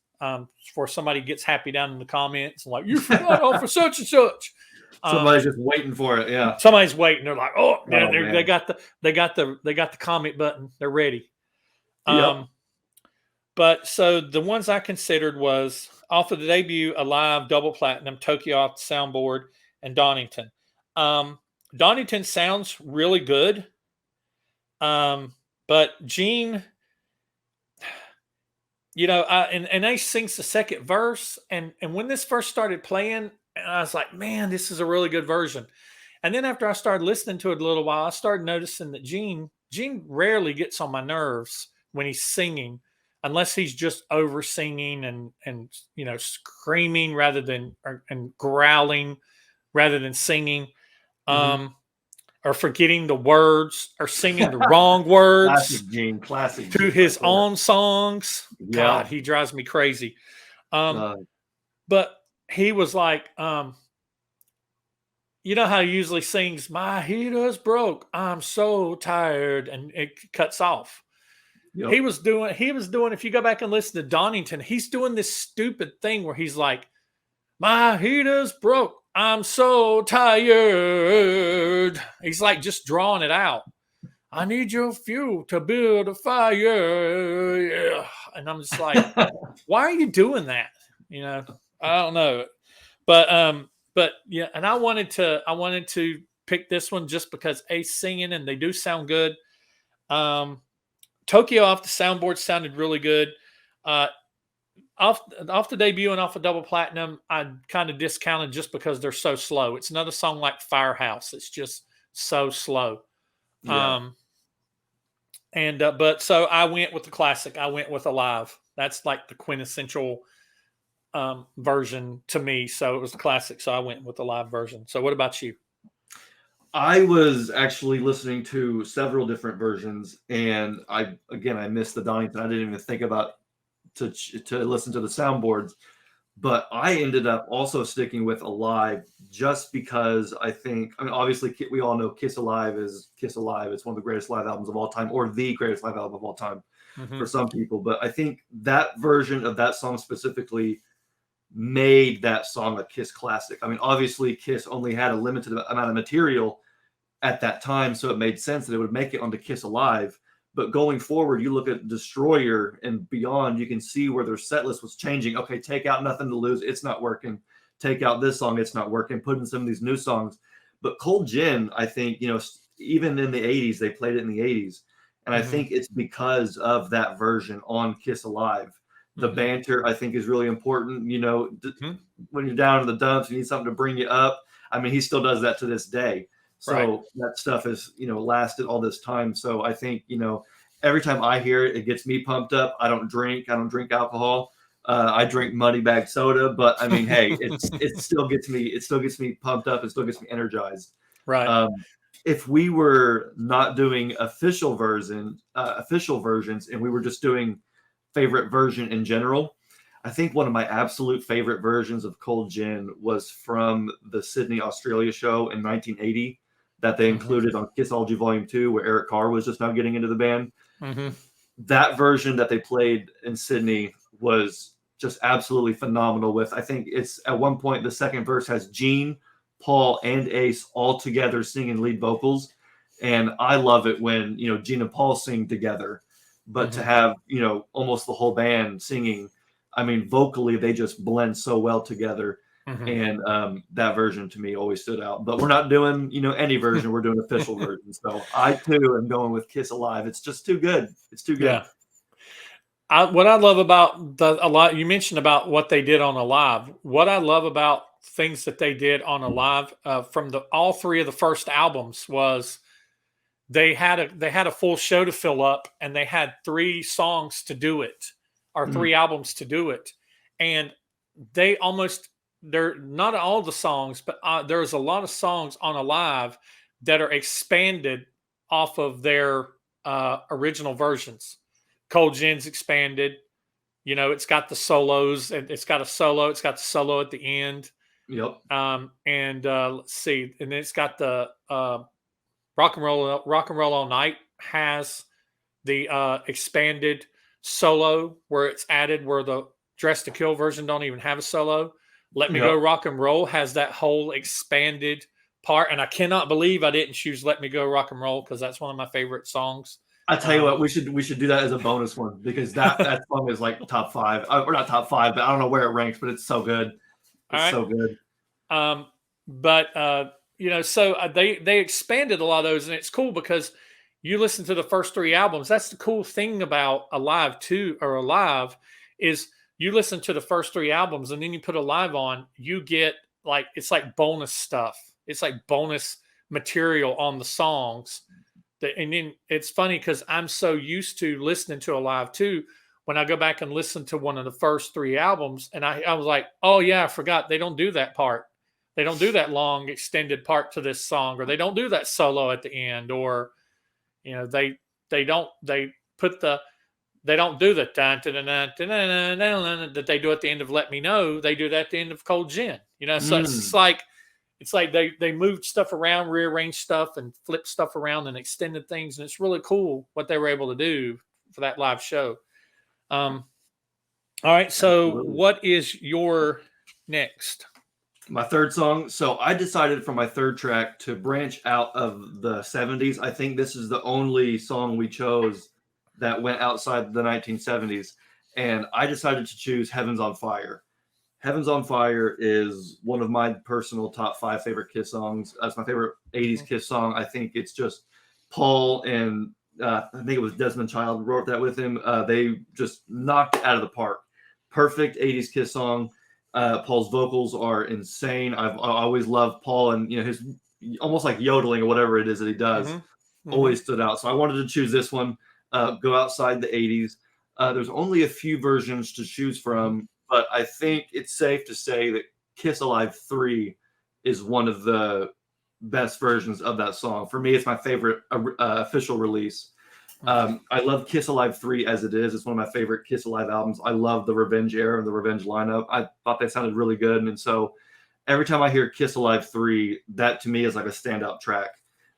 For somebody gets happy down in the comments like, "You forgot all for such and such." Somebody's just waiting for it. Yeah. Somebody's waiting. They're like, "Oh, man. they got the comment button. They're ready." Yep. But so the ones I considered was off of the debut, Alive, Double Platinum, Tokyo off the soundboard, and Donington. Donington sounds really good. But Gene, and Ace sings the second verse. And when this first started playing, I was like, man, this is a really good version. And then after I started listening to it a little while, I started noticing that Gene rarely gets on my nerves when he's singing, unless he's just over singing and screaming rather than and growling rather than singing, or forgetting the words or singing the wrong words classic to Gene his right own songs. Yeah. God, he drives me crazy. But he was like, you know how he usually sings, "My heater's broke, I'm so tired," and it cuts off. Yep. He was doing, if you go back and listen to Donington, he's doing this stupid thing where he's like, "My heater's broke, I'm so tired." He's like just drawing it out. "I need your fuel to build a fire." Yeah. And I'm just like, why are you doing that? I don't know. But yeah, and I wanted to pick this one just because Ace singing and they do sound good. Tokyo off the soundboard sounded really good. Off the debut and off of double platinum, I kind of discounted just because they're so slow. It's another song like Firehouse. It's just so slow. Yeah. But so I went with the classic. I went with Alive. That's like the quintessential version to me. So it was the classic. So I went with the live version. So what about you? I was actually listening to several different versions, and I missed the Donington. I didn't even think about to listen to the soundboards, but I ended up also sticking with Alive just because obviously we all know Kiss Alive is Kiss Alive. It's one of the greatest live albums of all time, or the greatest live album of all time for some people. But I think that version of that song specifically made that song a Kiss classic. I mean, obviously Kiss only had a limited amount of material at that time, so it made sense that it would make it onto Kiss Alive. But going forward, you look at Destroyer and beyond, you can see where their set list was changing. Okay, take out Nothing to Lose, it's not working. Take out this song, it's not working. Put in some of these new songs. But Cold Gin, I think, even in the 80s, they played it in the 80s. And I think it's because of that version on Kiss Alive. The banter, I think, is really important. When you're down in the dumps, you need something to bring you up. I mean, he still does that to this day. So that stuff has, lasted all this time. So I think, every time I hear it, it gets me pumped up. I don't drink alcohol. I drink Muddy Bag soda, but I mean, hey, it still gets me pumped up. It still gets me energized. Right. If we were not doing official versions, and we were just doing favorite version in general, I think one of my absolute favorite versions of Cold Gin was from the Sydney, Australia show in 1980 that they included on Kissology Volume 2, where Eric Carr was just now getting into the band. That version that they played in Sydney was just absolutely phenomenal. I think it's at one point the second verse has Gene, Paul, and Ace all together singing lead vocals. And I love it when, Gene and Paul sing together. But to have, almost the whole band singing, I mean, vocally, they just blend so well together. Mhm. And that version to me always stood out. But we're not doing, any version. We're doing official version. So I too am going with Kiss Alive. It's just too good. It's too good. Yeah. What I love about a lot you mentioned about what they did on Alive. What I love about things that they did on Alive from the all three of the first albums was they had a full show to fill up, and they had three songs to do it, or Mm, three albums to do it, and they almost they're not all the songs, but there's a lot of songs on Alive that are expanded off of their original versions. Cold Gin's expanded. It's got the solos, and it's got a solo. It's got the solo at the end. yep. And let's see, and then it's got the rock and roll all night has the expanded solo where it's added, where the Dress to Kill version don't even have a solo. Let Me Go Yep. Rock and Roll has that whole expanded part, and I cannot believe I didn't choose Let Me Go Rock and Roll because that's one of my favorite songs. I tell you what, we should do that as a bonus one because that song is like top 5, or not top 5, but I don't know where it ranks, but it's so good. All It's right. so good. But so they expanded a lot of those, and it's cool because you listen to the first three albums. That's the cool thing about Alive is you listen to the first three albums, and then you put Alive on, you get it's like bonus stuff. It's like bonus material on the songs. And then it's funny because I'm so used to listening to Alive too. When I go back and listen to one of the first three albums, and I was like, oh yeah, I forgot they don't do that part. They don't do that long extended part to this song, or they don't do that solo at the end, or they don't they don't do the dun, dun, dun, dun, dun, dun, dun, dun, that they do at the end of Let Me Know. They do that at the end of Cold Gin. So it's like they moved stuff around, rearranged stuff, and flipped stuff around and extended things, and it's really cool what they were able to do for that live show. All right, so Absolutely. what is your next? My third song. So I decided for my third track to branch out of the 70s. I think this is the only song we chose that went outside the 1970s. And I decided to choose Heaven's on Fire. Heaven's on Fire is one of my personal top 5 favorite Kiss songs. It's my favorite 80s Kiss song. I think it's just Paul and I think it was Desmond Child wrote that with him. They just knocked it out of the park. Perfect 80s Kiss song. Paul's vocals are insane. I always loved Paul, and his almost like yodeling or whatever it is that he does always stood out. So I wanted to choose this one. Go outside the 80s. There's only a few versions to choose from, but I think it's safe to say that Kiss Alive 3 is one of the best versions of that song. For me, it's my favorite official release. I love Kiss Alive 3 as it is. It's one of my favorite Kiss Alive albums. I love the Revenge era and the Revenge lineup. I thought they sounded really good. And so every time I hear Kiss Alive 3, that to me is like a standout track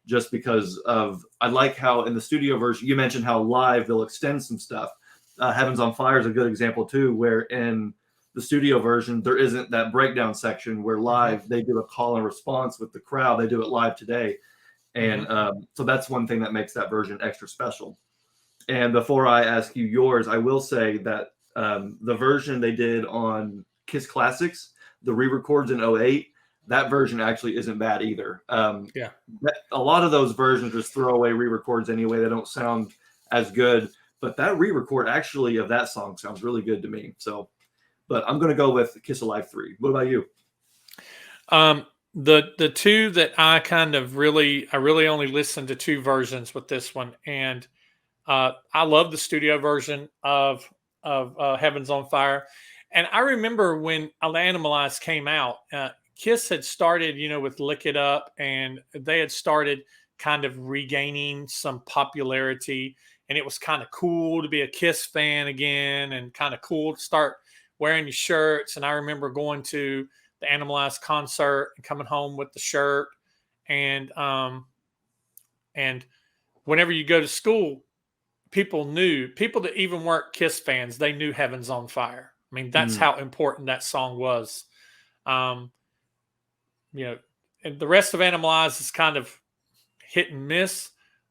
just because I like how in the studio version, you mentioned how live they'll extend some stuff. Heaven's on Fire is a good example too, where in the studio version, there isn't that breakdown section where live they do a call and response with the crowd. They do it live today. And so that's one thing that makes that version extra special. And before I ask you yours, I will say that the version they did on Kiss Classics, the re-records in 08, that version actually isn't bad either. Yeah. A lot of those versions just throw away re-records anyway. They don't sound as good. But that re-record actually of that song sounds really good to me. So, but I'm going to go with Kiss Alive 3. What about you? The two that I really only listened to two versions with this one, and I love the studio version of Heaven's on Fire. And I remember when Animalize came out, Kiss had started, with Lick It Up, and they had started kind of regaining some popularity, and it was kind of cool to be a Kiss fan again, and kind of cool to start wearing your shirts. And I remember going to the Animalize concert and coming home with the shirt, and whenever you go to school, people that even weren't Kiss fans, they knew Heaven's on Fire. I mean, that's how important that song was. And the rest of Animalize is kind of hit and miss,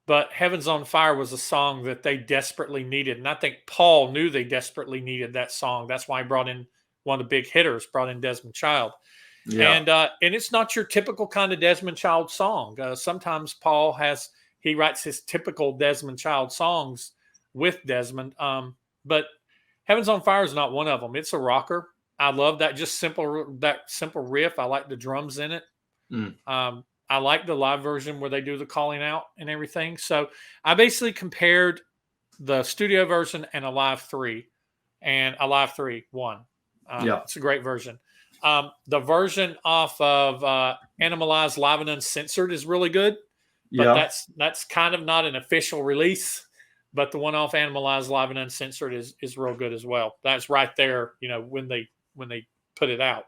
But Heaven's on Fire was a song that they desperately needed. And I think Paul knew they desperately needed that song. That's why he brought in one of the big hitters, brought in Desmond Child. Yeah. And it's not your typical kind of Desmond Child song. Sometimes Paul he writes his typical Desmond Child songs with Desmond. But Heaven's on Fire is not one of them. It's a rocker. I love that simple riff. I like the drums in it. I like the live version where they do the calling out and everything. So I basically compared the studio version and a live 3, and a live 3 won. It's a great version. The version off of Animalized Live and Uncensored is really good, but that's kind of not an official release. But the one off Animalized Live and Uncensored is real good as well. That's right there, when they put it out.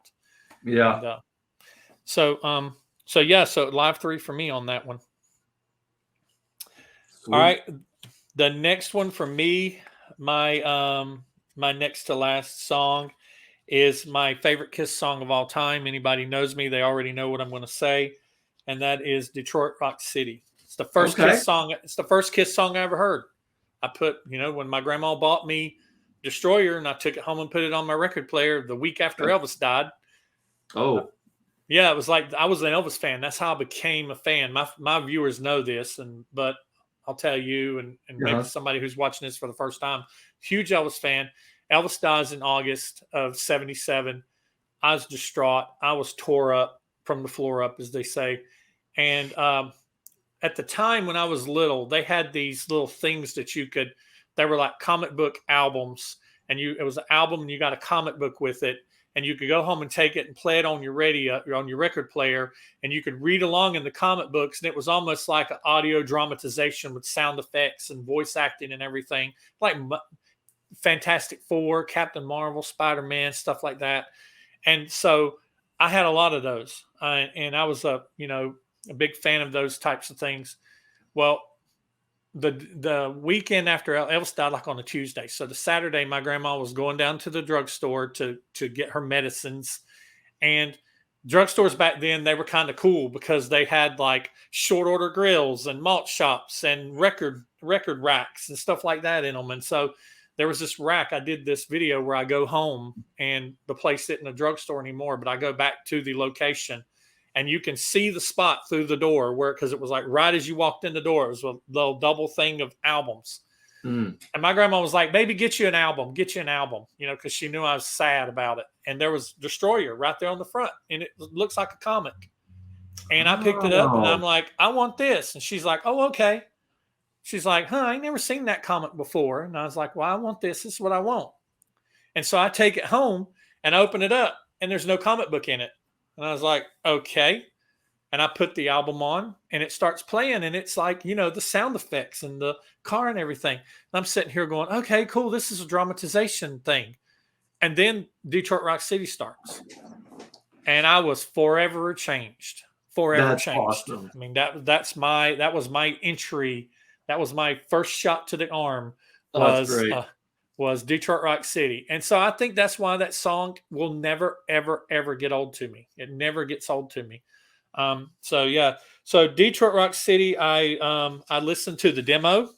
Yeah. And, so live 3 for me on that one. Sweet. All right, the next one for me, my next to last song is my favorite Kiss song of all time. Anybody knows me, they already know what I'm going to say, and that is Detroit Rock City. It's the first Kiss song. It's the first Kiss song I ever heard. I put, when my grandma bought me Destroyer, and I took it home and put it on my record player the week after Elvis died. Oh. Yeah, it was like I was an Elvis fan. That's how I became a fan. My viewers know this, but I'll tell you, and maybe somebody who's watching this for the first time, huge Elvis fan. Elvis dies in August of '77. I was distraught. I was tore up from the floor up, as they say. And at the time when I was little, they had these little things that they were like comic book albums. And it was an album and you got a comic book with it. And you could go home and take it and play it on your radio, on your record player. And you could read along in the comic books. And it was almost like an audio dramatization with sound effects and voice acting and everything. Like Fantastic Four, Captain Marvel, Spider-Man, stuff like that. And so I had a lot of those. And I was a big fan of those types of things. Well, the weekend after Elvis died, like on a Tuesday. So the Saturday, my grandma was going down to the drugstore to get her medicines. And drugstores back then, they were kind of cool because they had like short order grills and malt shops and record racks and stuff like that in them. And so there was this rack. I did this video where I go home and the place isn't a drugstore anymore, but I go back to the location. And you can see the spot through the door because it was like right as you walked in the door, it was a little double thing of albums. And my grandma was like, baby, get you an album, because she knew I was sad about it. And there was Destroyer right there on the front, and it looks like a comic. And I picked it up, and I'm like, I want this. And she's like, oh, okay. She's like, I ain't never seen that comic before. And I was like, well, I want this. This is what I want. And so I take it home and open it up, and there's no comic book in it. And I was like, okay. And I put the album on and it starts playing. And it's like, the sound effects and the car and everything. And I'm sitting here going, okay, cool. This is a dramatization thing. And then Detroit Rock City starts. And I was forever changed. That's changed. Awesome. I mean, that was my entry. That was my first shot to the arm. Was Detroit Rock City. And so I think that's why that song will never, ever, ever get old to me. It never gets old to me. So Detroit Rock City, I listened to the demo,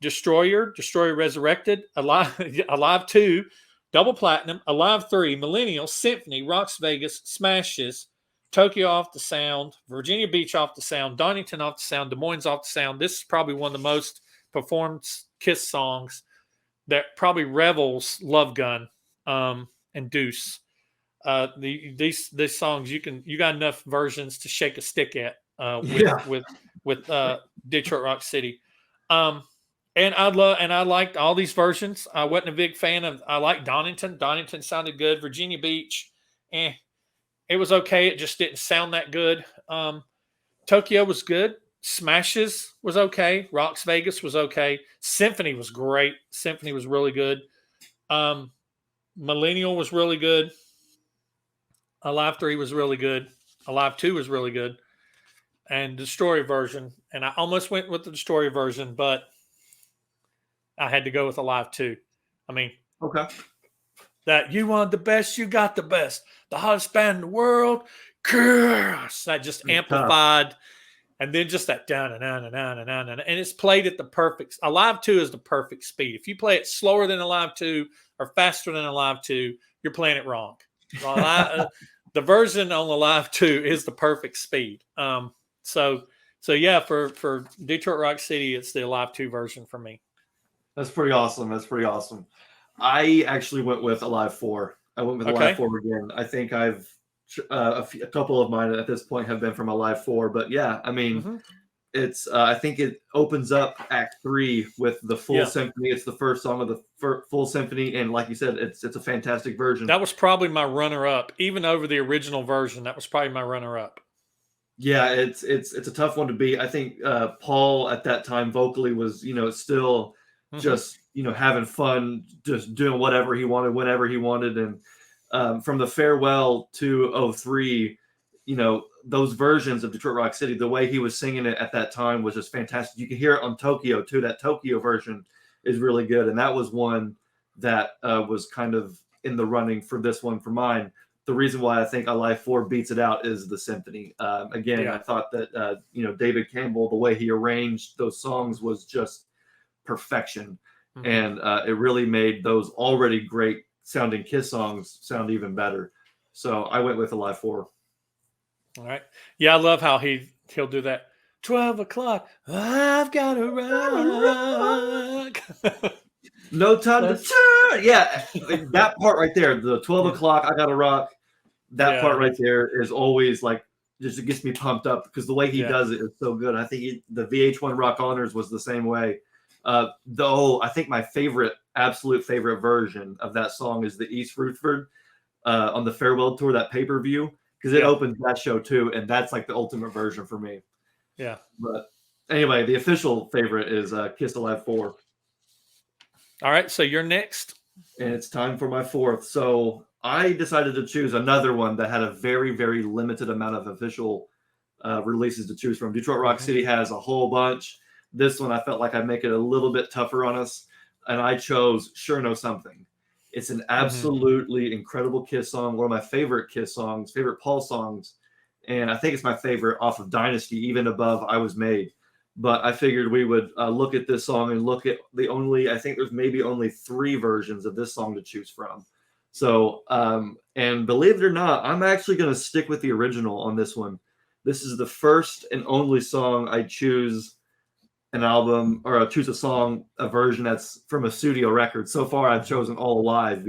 Destroyer Resurrected, Alive 2, Double Platinum, Alive 3, Millennial, Symphony, Rocks Vegas, Smashes, Tokyo off the sound, Virginia Beach off the sound, Donington off the sound, Des Moines off the sound. This is probably one of the most performed Kiss songs. That probably Rebels, Love Gun, and Deuce. These songs you got enough versions to shake a stick at with Detroit Rock City. And I liked all these versions. I wasn't a big fan of. I liked Donington. Donington sounded good. Virginia Beach, it was okay. It just didn't sound that good. Tokyo was good. Smashes was okay. Rocks Vegas was okay. Symphony was great. Symphony was really good. Millennial was really good. Alive 3 was really good. Alive 2 was really good. And Destroyer version. And I almost went with the Destroyer version, but I had to go with Alive 2. I mean, okay. That you want the best, you got the best. The hottest band in the world. Curse. That just amplified. and then just that down and down and down and down, and it's played at the perfect. A live 2 is the perfect speed. If you play it slower than a live 2 or faster than a live 2, you're playing it wrong. The version on the live 2 is the perfect speed. So yeah, for Detroit Rock City, it's the live 2 version for me. That's pretty awesome. That's pretty awesome. I actually went with Alive 4. I went with Alive 4 again. I think I've a couple of mine at this point have been from Alive 4, but yeah, I mean, it's I think it opens up Act 3 with the full symphony. It's the first song of the full symphony, and like you said, it's a fantastic version. That was probably my runner-up, even over the original version. That was probably my runner-up. Yeah, it's a tough one to beat. I think Paul at that time vocally was still just having fun, just doing whatever he wanted whenever he wanted, and from the Farewell to 03, those versions of Detroit Rock City, the way he was singing it at that time was just fantastic. You can hear it on Tokyo too. That Tokyo version is really good, and that was one that was kind of in the running for this one for mine. The reason why I think Alive 4 beats it out is the symphony. I thought that David Campbell, the way he arranged those songs was just perfection, and it really made those already great sounding Kiss songs sound even better. So I went with Alive 4. All right. Yeah, I love how he'll do that. 12 o'clock, I've got to rock. No time to turn. Yeah, that part right there, the 12 o'clock, I got to rock. That part right there is always like, just gets me pumped up because the way he does it is so good. I think the VH1 Rock Honors was the same way. Though I think my absolute favorite version of that song is the East Rutherford on the Farewell Tour, that pay-per-view, because it opens that show too, and that's like the ultimate version for me. Yeah. But anyway, the official favorite is Kiss Alive 4. All right, so you're next. And it's time for my fourth. So I decided to choose another one that had a very, very limited amount of official releases to choose from. Detroit Rock City has a whole bunch. This one, I felt like I'd make it a little bit tougher on us, and I chose Sure Know Something. It's an absolutely incredible Kiss song, one of my favorite Kiss songs, favorite Paul songs, and I think it's my favorite off of Dynasty, even above I Was Made. But I figured we would look at this song and look at I think there's maybe only 3 versions of this song to choose from. So, and believe it or not, I'm actually going to stick with the original on this one. This is the first and only song I choose an album or choose a version that's from a studio record. So far, I've chosen all live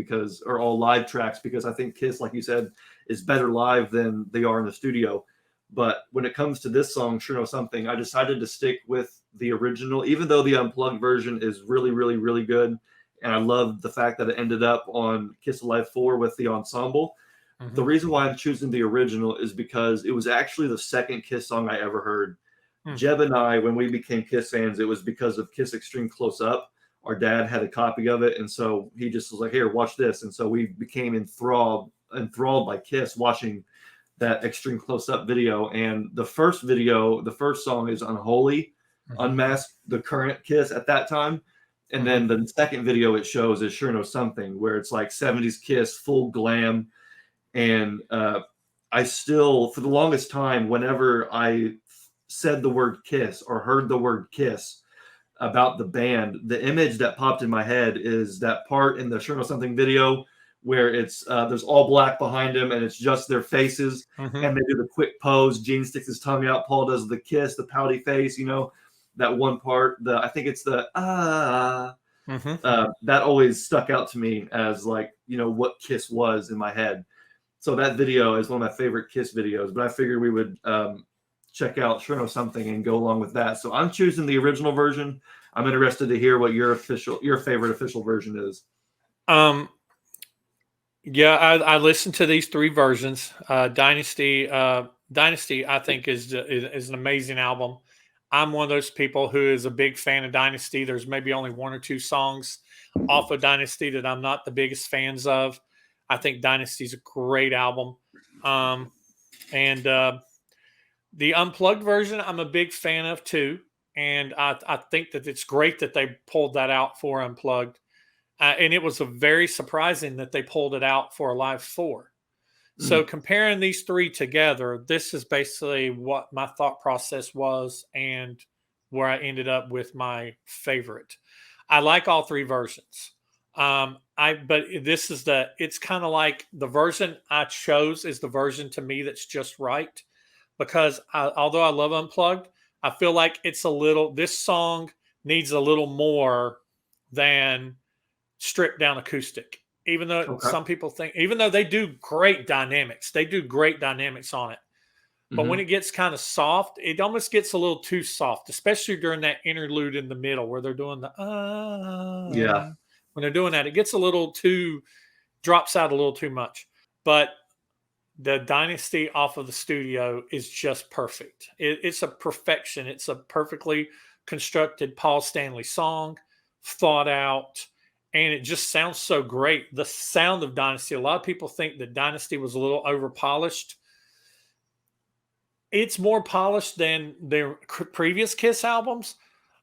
tracks because I think Kiss, like you said, is better live than they are in the studio. But when it comes to this song, Sure Know Something, I decided to stick with the original, even though the unplugged version is really, really, really good. And I love the fact that it ended up on Kiss Alive 4 with the ensemble. The reason why I'm choosing the original is because it was actually the second Kiss song I ever heard. Jeb and I, when we became Kiss fans, it was because of Kiss Extreme Close Up. Our dad had a copy of it, and so he just was like, "Here, watch this." And so we became enthralled by Kiss watching that Extreme Close Up video. And the first song is Unholy, Unmasked, the current Kiss at that time. And then the second video it shows is Sure Know Something, where it's like 70s Kiss, full glam. And I still, for the longest time, whenever I said the word Kiss or heard the word Kiss about the band, the image that popped in my head is that part in the Sure Know Something video where it's there's all black behind him and it's just their faces, and they do the quick pose. Gene sticks his tongue out. Paul does the kiss, the pouty face. That one part. I think it's the that always stuck out to me as like what Kiss was in my head. So that video is one of my favorite Kiss videos. But I figured we would check out Sure Know Something and go along with that. So I'm choosing the original version. I'm interested to hear what your favorite official version is. Yeah, I listened to these 3 versions. Dynasty, I think is an amazing album. I'm one of those people who is a big fan of Dynasty. There's maybe only 1 or 2 songs off of Dynasty that I'm not the biggest fans of. I think Dynasty is a great album. And the unplugged version, I'm a big fan of too. And I think that it's great that they pulled that out for Unplugged. And it was very surprising that they pulled it out for Alive 4. So comparing these three together, this is basically what my thought process was and where I ended up with my favorite. I like all three versions. But this is it's kind of like the version I chose is the version to me that's just right because although I love Unplugged, I feel like this song needs a little more than stripped down acoustic. Even though Okay. some people think, even though they do great dynamics on it. But when it gets kind of soft, it almost gets a little too soft, especially during that interlude in the middle where they're doing the Yeah. when they're doing that, it gets drops out a little too much. But the Dynasty off of the studio is just perfect. It's a perfection. It's a perfectly constructed Paul Stanley song, thought out, and it just sounds so great. The sound of Dynasty, a lot of people think that Dynasty was a little over polished. It's more polished than their previous Kiss albums,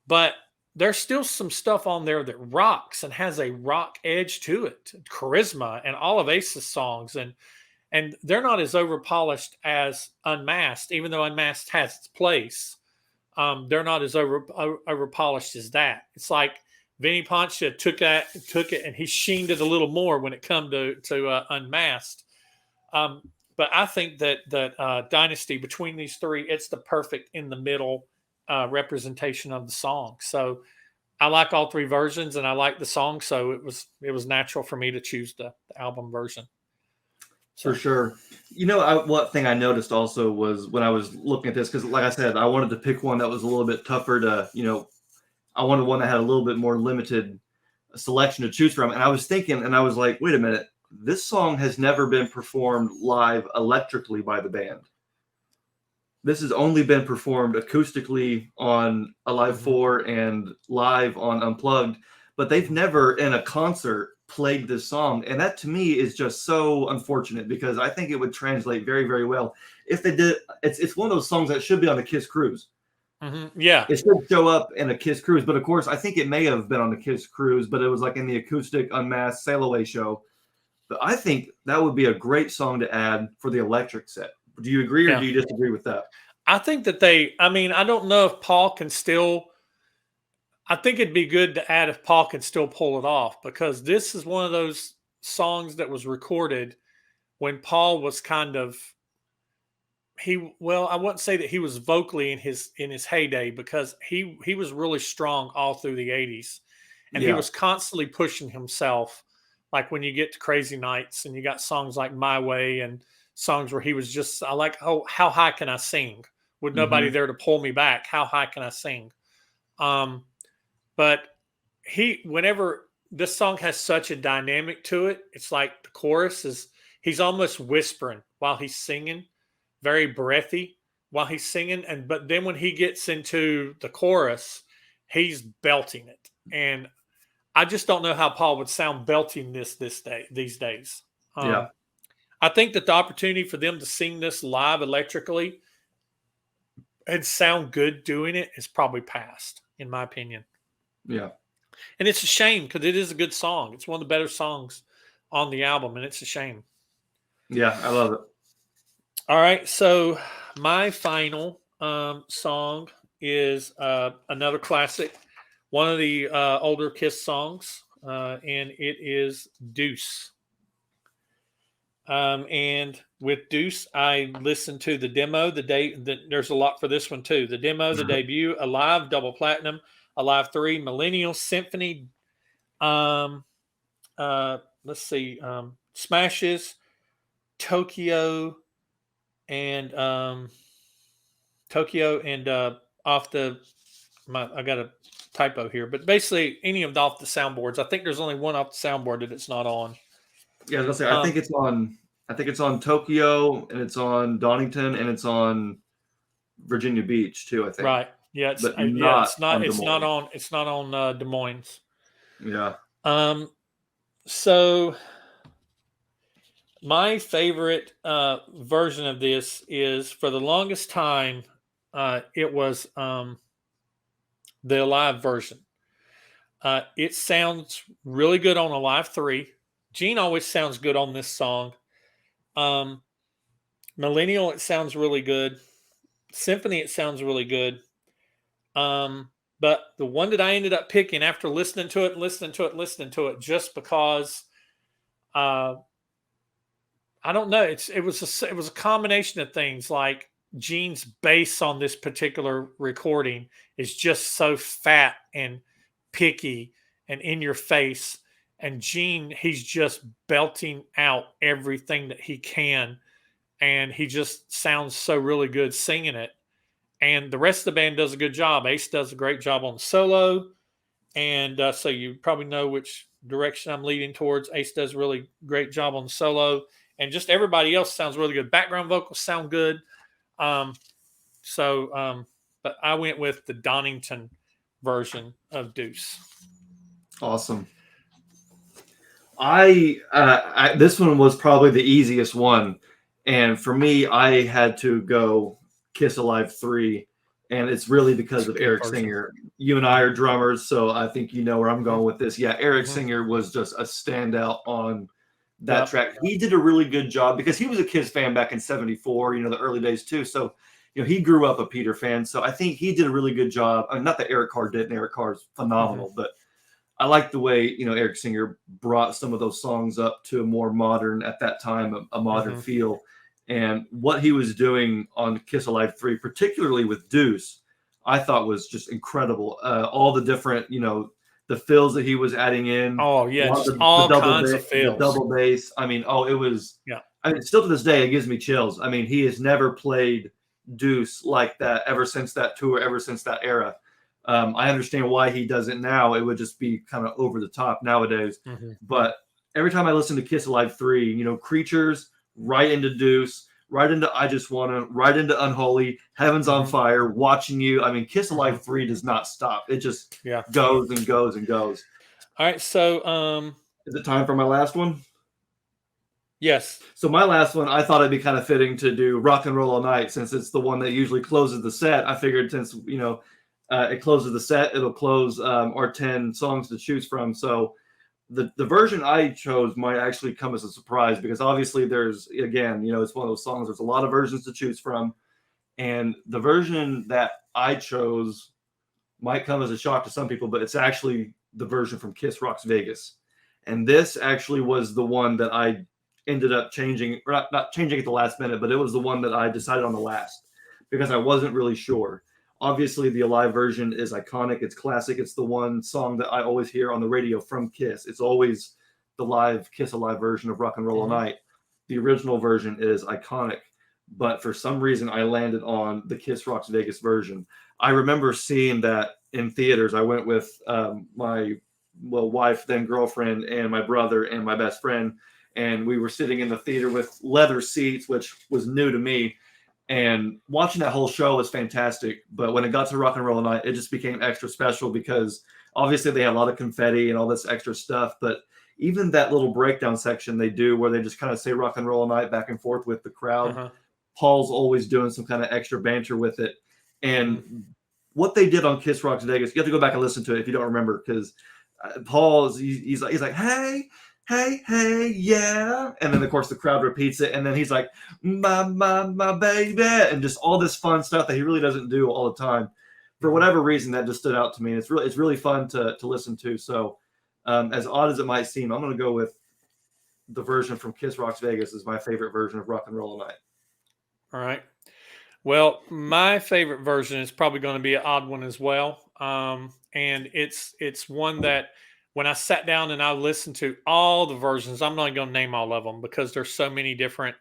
but there's still some stuff on there that rocks and has a rock edge to it, charisma, and all of Ace's songs, and they're not as over polished as Unmasked, even though Unmasked has its place. They're not as over polished as that. It's like Vinnie Poncha took it and he sheened it a little more when it come to Unmasked. But I think that Dynasty, between these three, it's the perfect in the middle representation of the song. So I like all three versions and I like the song, so it was natural for me to choose the album version. For sure. What thing I noticed also was when I was looking at this, because like I said, I wanted to pick one that was a little bit tougher to, I wanted one that had a little bit more limited selection to choose from. And I was thinking, and I was like, wait a minute, this song has never been performed live electrically by the band. This has only been performed acoustically on Alive 4 and live on Unplugged, but they've never in a concert played this song. And that to me is just so unfortunate because I think it would translate very, very well if they did. It's one of those songs that should be on a Kiss cruise. Yeah. It should show up in a Kiss cruise, but of course I think it may have been on the Kiss cruise, but it was like in the acoustic Unmasked Sail Away show. But I think that would be a great song to add for the electric set. Do you agree or do you disagree with that? I think that I don't know if Paul can still, I think it'd be good to add if Paul can still pull it off because this is one of those songs that was recorded when Paul was kind of, I wouldn't say that he was vocally in his heyday because he was really strong all through the 80s and he was constantly pushing himself. Like when you get to Crazy Nights and you got songs like My Way and songs where he was just, I like, oh, how high can I sing? With nobody there to pull me back, how high can I sing? But whenever this song has such a dynamic to it, it's like the chorus he's almost whispering while he's singing, very breathy while he's singing. But then when he gets into the chorus, he's belting it. And I just don't know how Paul would sound belting these days. I think that the opportunity for them to sing this live electrically and sound good doing it is probably past, in my opinion. Yeah. And it's a shame because it is a good song. It's one of the better songs on the album, and it's a shame. Yeah, I love it. All right, so my final song is another classic, one of the older Kiss songs, and it is Deuce. And with Deuce, I listened to the demo, there's a lot for this one too. The demo, the debut, Alive, Double Platinum, Alive 3, Millennial, Symphony, let's see, Smashes, Tokyo, and I got a typo here, but basically any of the off the soundboards. I think there's only one off the soundboard that it's not on. Yeah, I was gonna say, I think it's on Tokyo and it's on Donington and it's on Virginia Beach too, I think. Right. Yeah, it's not on Des Moines. Yeah. So my favorite version of this is, for the longest time, it was the Alive version. It sounds really good on Alive 3. Gene always sounds good on this song. Um, Millennial, it sounds really good. Symphony, it sounds really good. But the one that I ended up picking after listening to it, just because uh, I don't know, it was a combination of things. Like Gene's bass on this particular recording is just so fat and picky and in your face. And Gene, he's just belting out everything that he can, and he just sounds so really good singing it. And the rest of the band does a good job. Ace does a great job on the solo, and so you probably know which direction I'm leading towards. Ace does a really great job on the solo, and just everybody else sounds really good. Background vocals sound good. Um, but I went with the Donington version of Deuce. Awesome. This one was probably the easiest one, and for me, I had to go Kiss Alive 3, and it's really because of Eric Singer. You and I are drummers, so I think you know where I'm going with this. Yeah, Eric Singer was just a standout on that track. He did a really good job because he was a Kiss fan back in '74, the early days too. So, he grew up a Peter fan. So I think he did a really good job. I mean, not that Eric Carr didn't. Eric Carr's phenomenal, but I like the way, Eric Singer brought some of those songs up to a more modern, at that time, a modern feel. And what he was doing on Kiss Alive 3, particularly with Deuce, I thought was just incredible. All the different, the fills that he was adding in. Oh, yeah, just all kinds of fills. The double bass. I mean, it was – I mean, still to this day, it gives me chills. I mean, he has never played Deuce like that ever since that tour, ever since that era. I understand why he does it now. It would just be kind of over the top nowadays. But every time I listen to Kiss Alive 3, Creatures, right into Deuce, right into I Just Wanna, right into Unholy, Heaven's on Fire, Watching You. I mean, Kiss Alive 3 does not stop. It just goes and goes and goes. All right, so is it time for my last one? Yes. So my last one, I thought it'd be kind of fitting to do Rock and Roll All Night, since it's the one that usually closes the set. I figured since, it closes the set, it'll close our 10 songs to choose from. So the version I chose might actually come as a surprise, because obviously there's, again, it's one of those songs, there's a lot of versions to choose from. And the version that I chose might come as a shock to some people, but it's actually the version from Kiss Rocks Vegas. And this actually was the one that I ended up changing, or not changing at the last minute, but it was the one that I decided on the last, because I wasn't really sure. Obviously, the Alive version is iconic. It's classic. It's the one song that I always hear on the radio from Kiss. It's always the live Kiss Alive version of Rock and Roll All Night. The original version is iconic, but for some reason, I landed on the Kiss Rocks Vegas version. I remember seeing that in theaters. I went with my wife, then girlfriend, and my brother and my best friend, and we were sitting in the theater with leather seats, which was new to me. And watching that whole show was fantastic. But when it got to Rock and Roll All Night, it just became extra special, because obviously they had a lot of confetti and all this extra stuff. But even that little breakdown section they do, where they just kind of say Rock and Roll All Night back and forth with the crowd, Paul's always doing some kind of extra banter with it. And what they did on Kiss Rocks Vegas, you have to go back and listen to it if you don't remember, because Paul, he's like, hey, yeah. And then, of course, the crowd repeats it. And then he's like, my baby. And just all this fun stuff that he really doesn't do all the time. For whatever reason, that just stood out to me. And it's really fun to listen to. So as odd as it might seem, I'm going to go with the version from Kiss Rocks Vegas is my favorite version of Rock and Roll All Night. All right. Well, my favorite version is probably going to be an odd one as well. And it's one that, when I sat down and I listened to all the versions, I'm not going to name all of them because there's so many different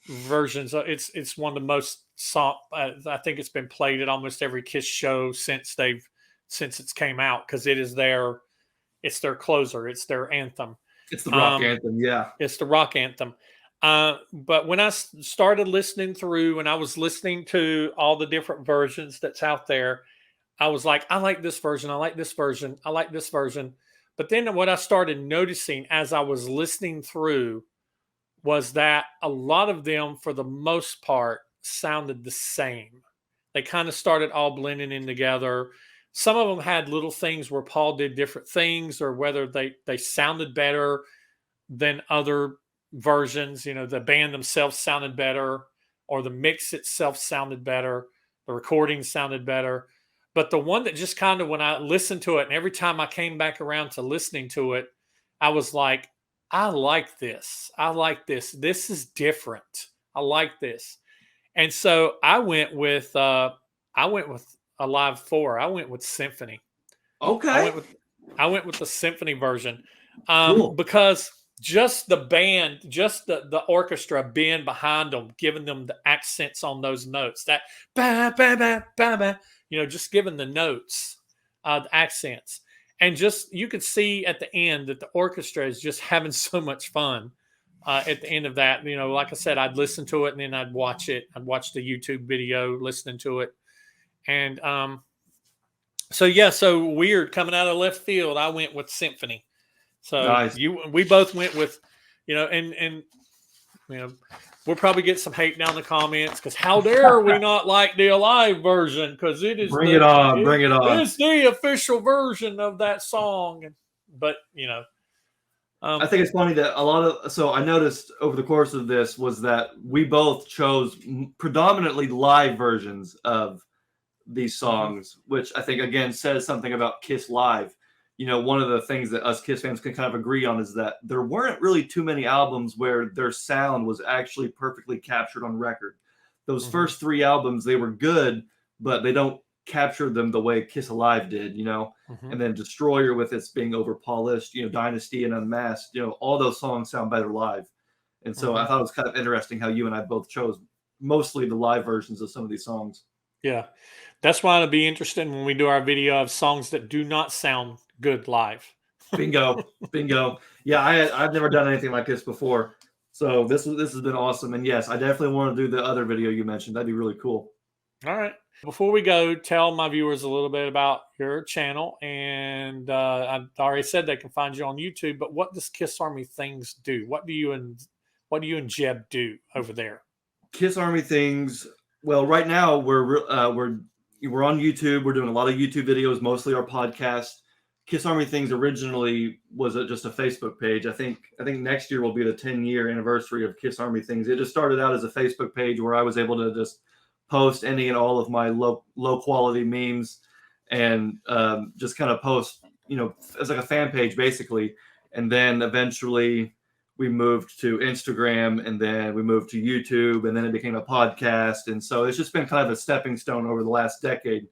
versions. It's one of the most sought. I think it's been played at almost every Kiss show since it's came out, because it's their closer. It's their anthem. It's the rock anthem. Yeah. It's the rock anthem. But when I started listening through, and I was listening to all the different versions that's out there, I was like, I like this version. I like this version. I like this version. But then what I started noticing as I was listening through was that a lot of them, for the most part, sounded the same. They kind of started all blending in together. Some of them had little things where Paul did different things, or whether they sounded better than other versions. The band themselves sounded better, or the mix itself sounded better, the recording sounded better. But the one that just kind of, when I listened to it, and every time I came back around to listening to it, I was like, I like this. I like this. This is different. I like this. And so I went with Alive 4. I went with Symphony. Okay. I went with the Symphony version. Cool. Because just the band, just the orchestra being behind them, giving them the accents on those notes, that ba ba ba ba ba, just giving the notes, the accents, and just you could see at the end that the orchestra is just having so much fun. At the end of that, like I said, I'd listen to it and then I'd watch it. I'd watch the YouTube video, listening to it, and so weird, coming out of left field, I went with Symphony. So nice. We both went with, and we'll probably get some hate down in the comments, because how dare we not like the Alive version, because it is bring it on. It's the official version of that song. But I think it's funny that so I noticed over the course of this was that we both chose predominantly live versions of these songs, which I think again says something about Kiss Live. One of the things that us Kiss fans can kind of agree on is that there weren't really too many albums where their sound was actually perfectly captured on record. Those first 3 albums, they were good, but they don't capture them the way Kiss Alive did, and then Destroyer with its being over polished, Dynasty and Unmasked, all those songs sound better live. And so I thought it was kind of interesting how you and I both chose mostly the live versions of some of these songs. Yeah. That's why it'll be interesting when we do our video of songs that do not sound good live. Bingo. Yeah, I've never done anything like this before, so this has been awesome. And yes, I definitely want to do the other video you mentioned. That'd be really cool. All right. Before we go, tell my viewers a little bit about your channel. And I already said they can find you on YouTube. But what does Kiss Army Things do? What do you and Jeb do over there? Kiss Army Things. Well, right now we're on YouTube. We're doing a lot of YouTube videos, mostly our podcast. Kiss Army Things originally was just a Facebook page. I think next year will be the 10-year anniversary of Kiss Army Things. It just started out as a Facebook page where I was able to just post any and all of my low quality memes and just kind of post, as like a fan page basically. And then eventually we moved to Instagram, and then we moved to YouTube, and then it became a podcast. And so it's just been kind of a stepping stone over the last decade.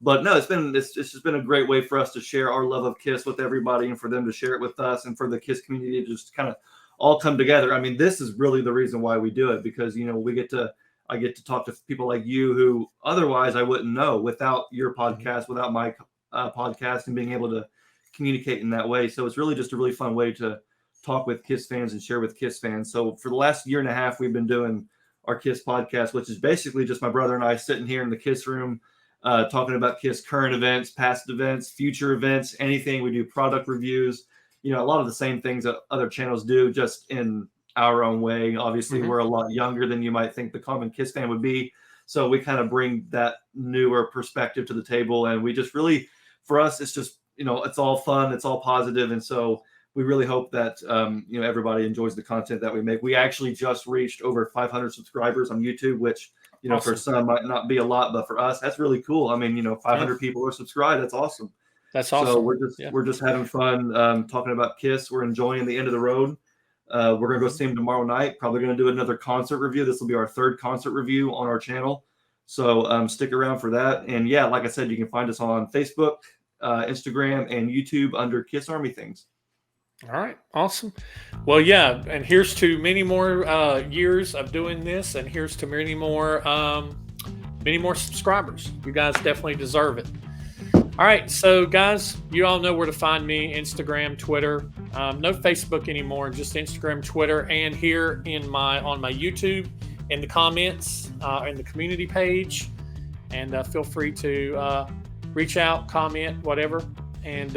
But no, it's just been a great way for us to share our love of Kiss with everybody, and for them to share it with us, and for the Kiss community to just kind of all come together. I mean, this is really the reason why we do it, because I get to talk to people like you who otherwise I wouldn't know without your podcast, without my podcast, and being able to communicate in that way. So it's really just a really fun way to talk with Kiss fans and share with Kiss fans. So for the last year and a half, we've been doing our Kiss podcast, which is basically just my brother and I sitting here in the Kiss room, talking about Kiss current events, past events, future events, anything. We do product reviews, a lot of the same things that other channels do, just in our own way. Obviously, we're a lot younger than you might think the common Kiss fan would be. So we kind of bring that newer perspective to the table. And we just really, for us, it's just, it's all fun. It's all positive. And so we really hope that, everybody enjoys the content that we make. We actually just reached over 500 subscribers on YouTube, which, awesome. For some might not be a lot, but for us, that's really cool. I mean, 500 people are subscribed. That's awesome. That's awesome. So we're just having fun talking about Kiss. We're enjoying the end of the road. We're going to go see them tomorrow night. Probably going to do another concert review. This will be our 3rd concert review on our channel. So stick around for that. And yeah, like I said, you can find us on Facebook, Instagram, and YouTube under Kiss Army Things. All right. Awesome. Well, yeah. And here's to many more years of doing this. And here's to many more subscribers. You guys definitely deserve it. All right. So guys, you all know where to find me: Instagram, Twitter, no Facebook anymore, just Instagram, Twitter, and here on my YouTube, in the comments, in the community page. And feel free to reach out, comment, whatever. And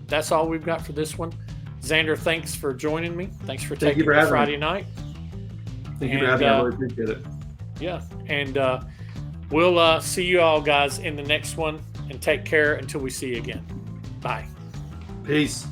that's all we've got for this one. Xander, thanks for joining me. Thanks for taking me Friday night. Thank you for having me. I really appreciate it. Yeah. And we'll see you all guys in the next one, and take care until we see you again. Bye. Peace.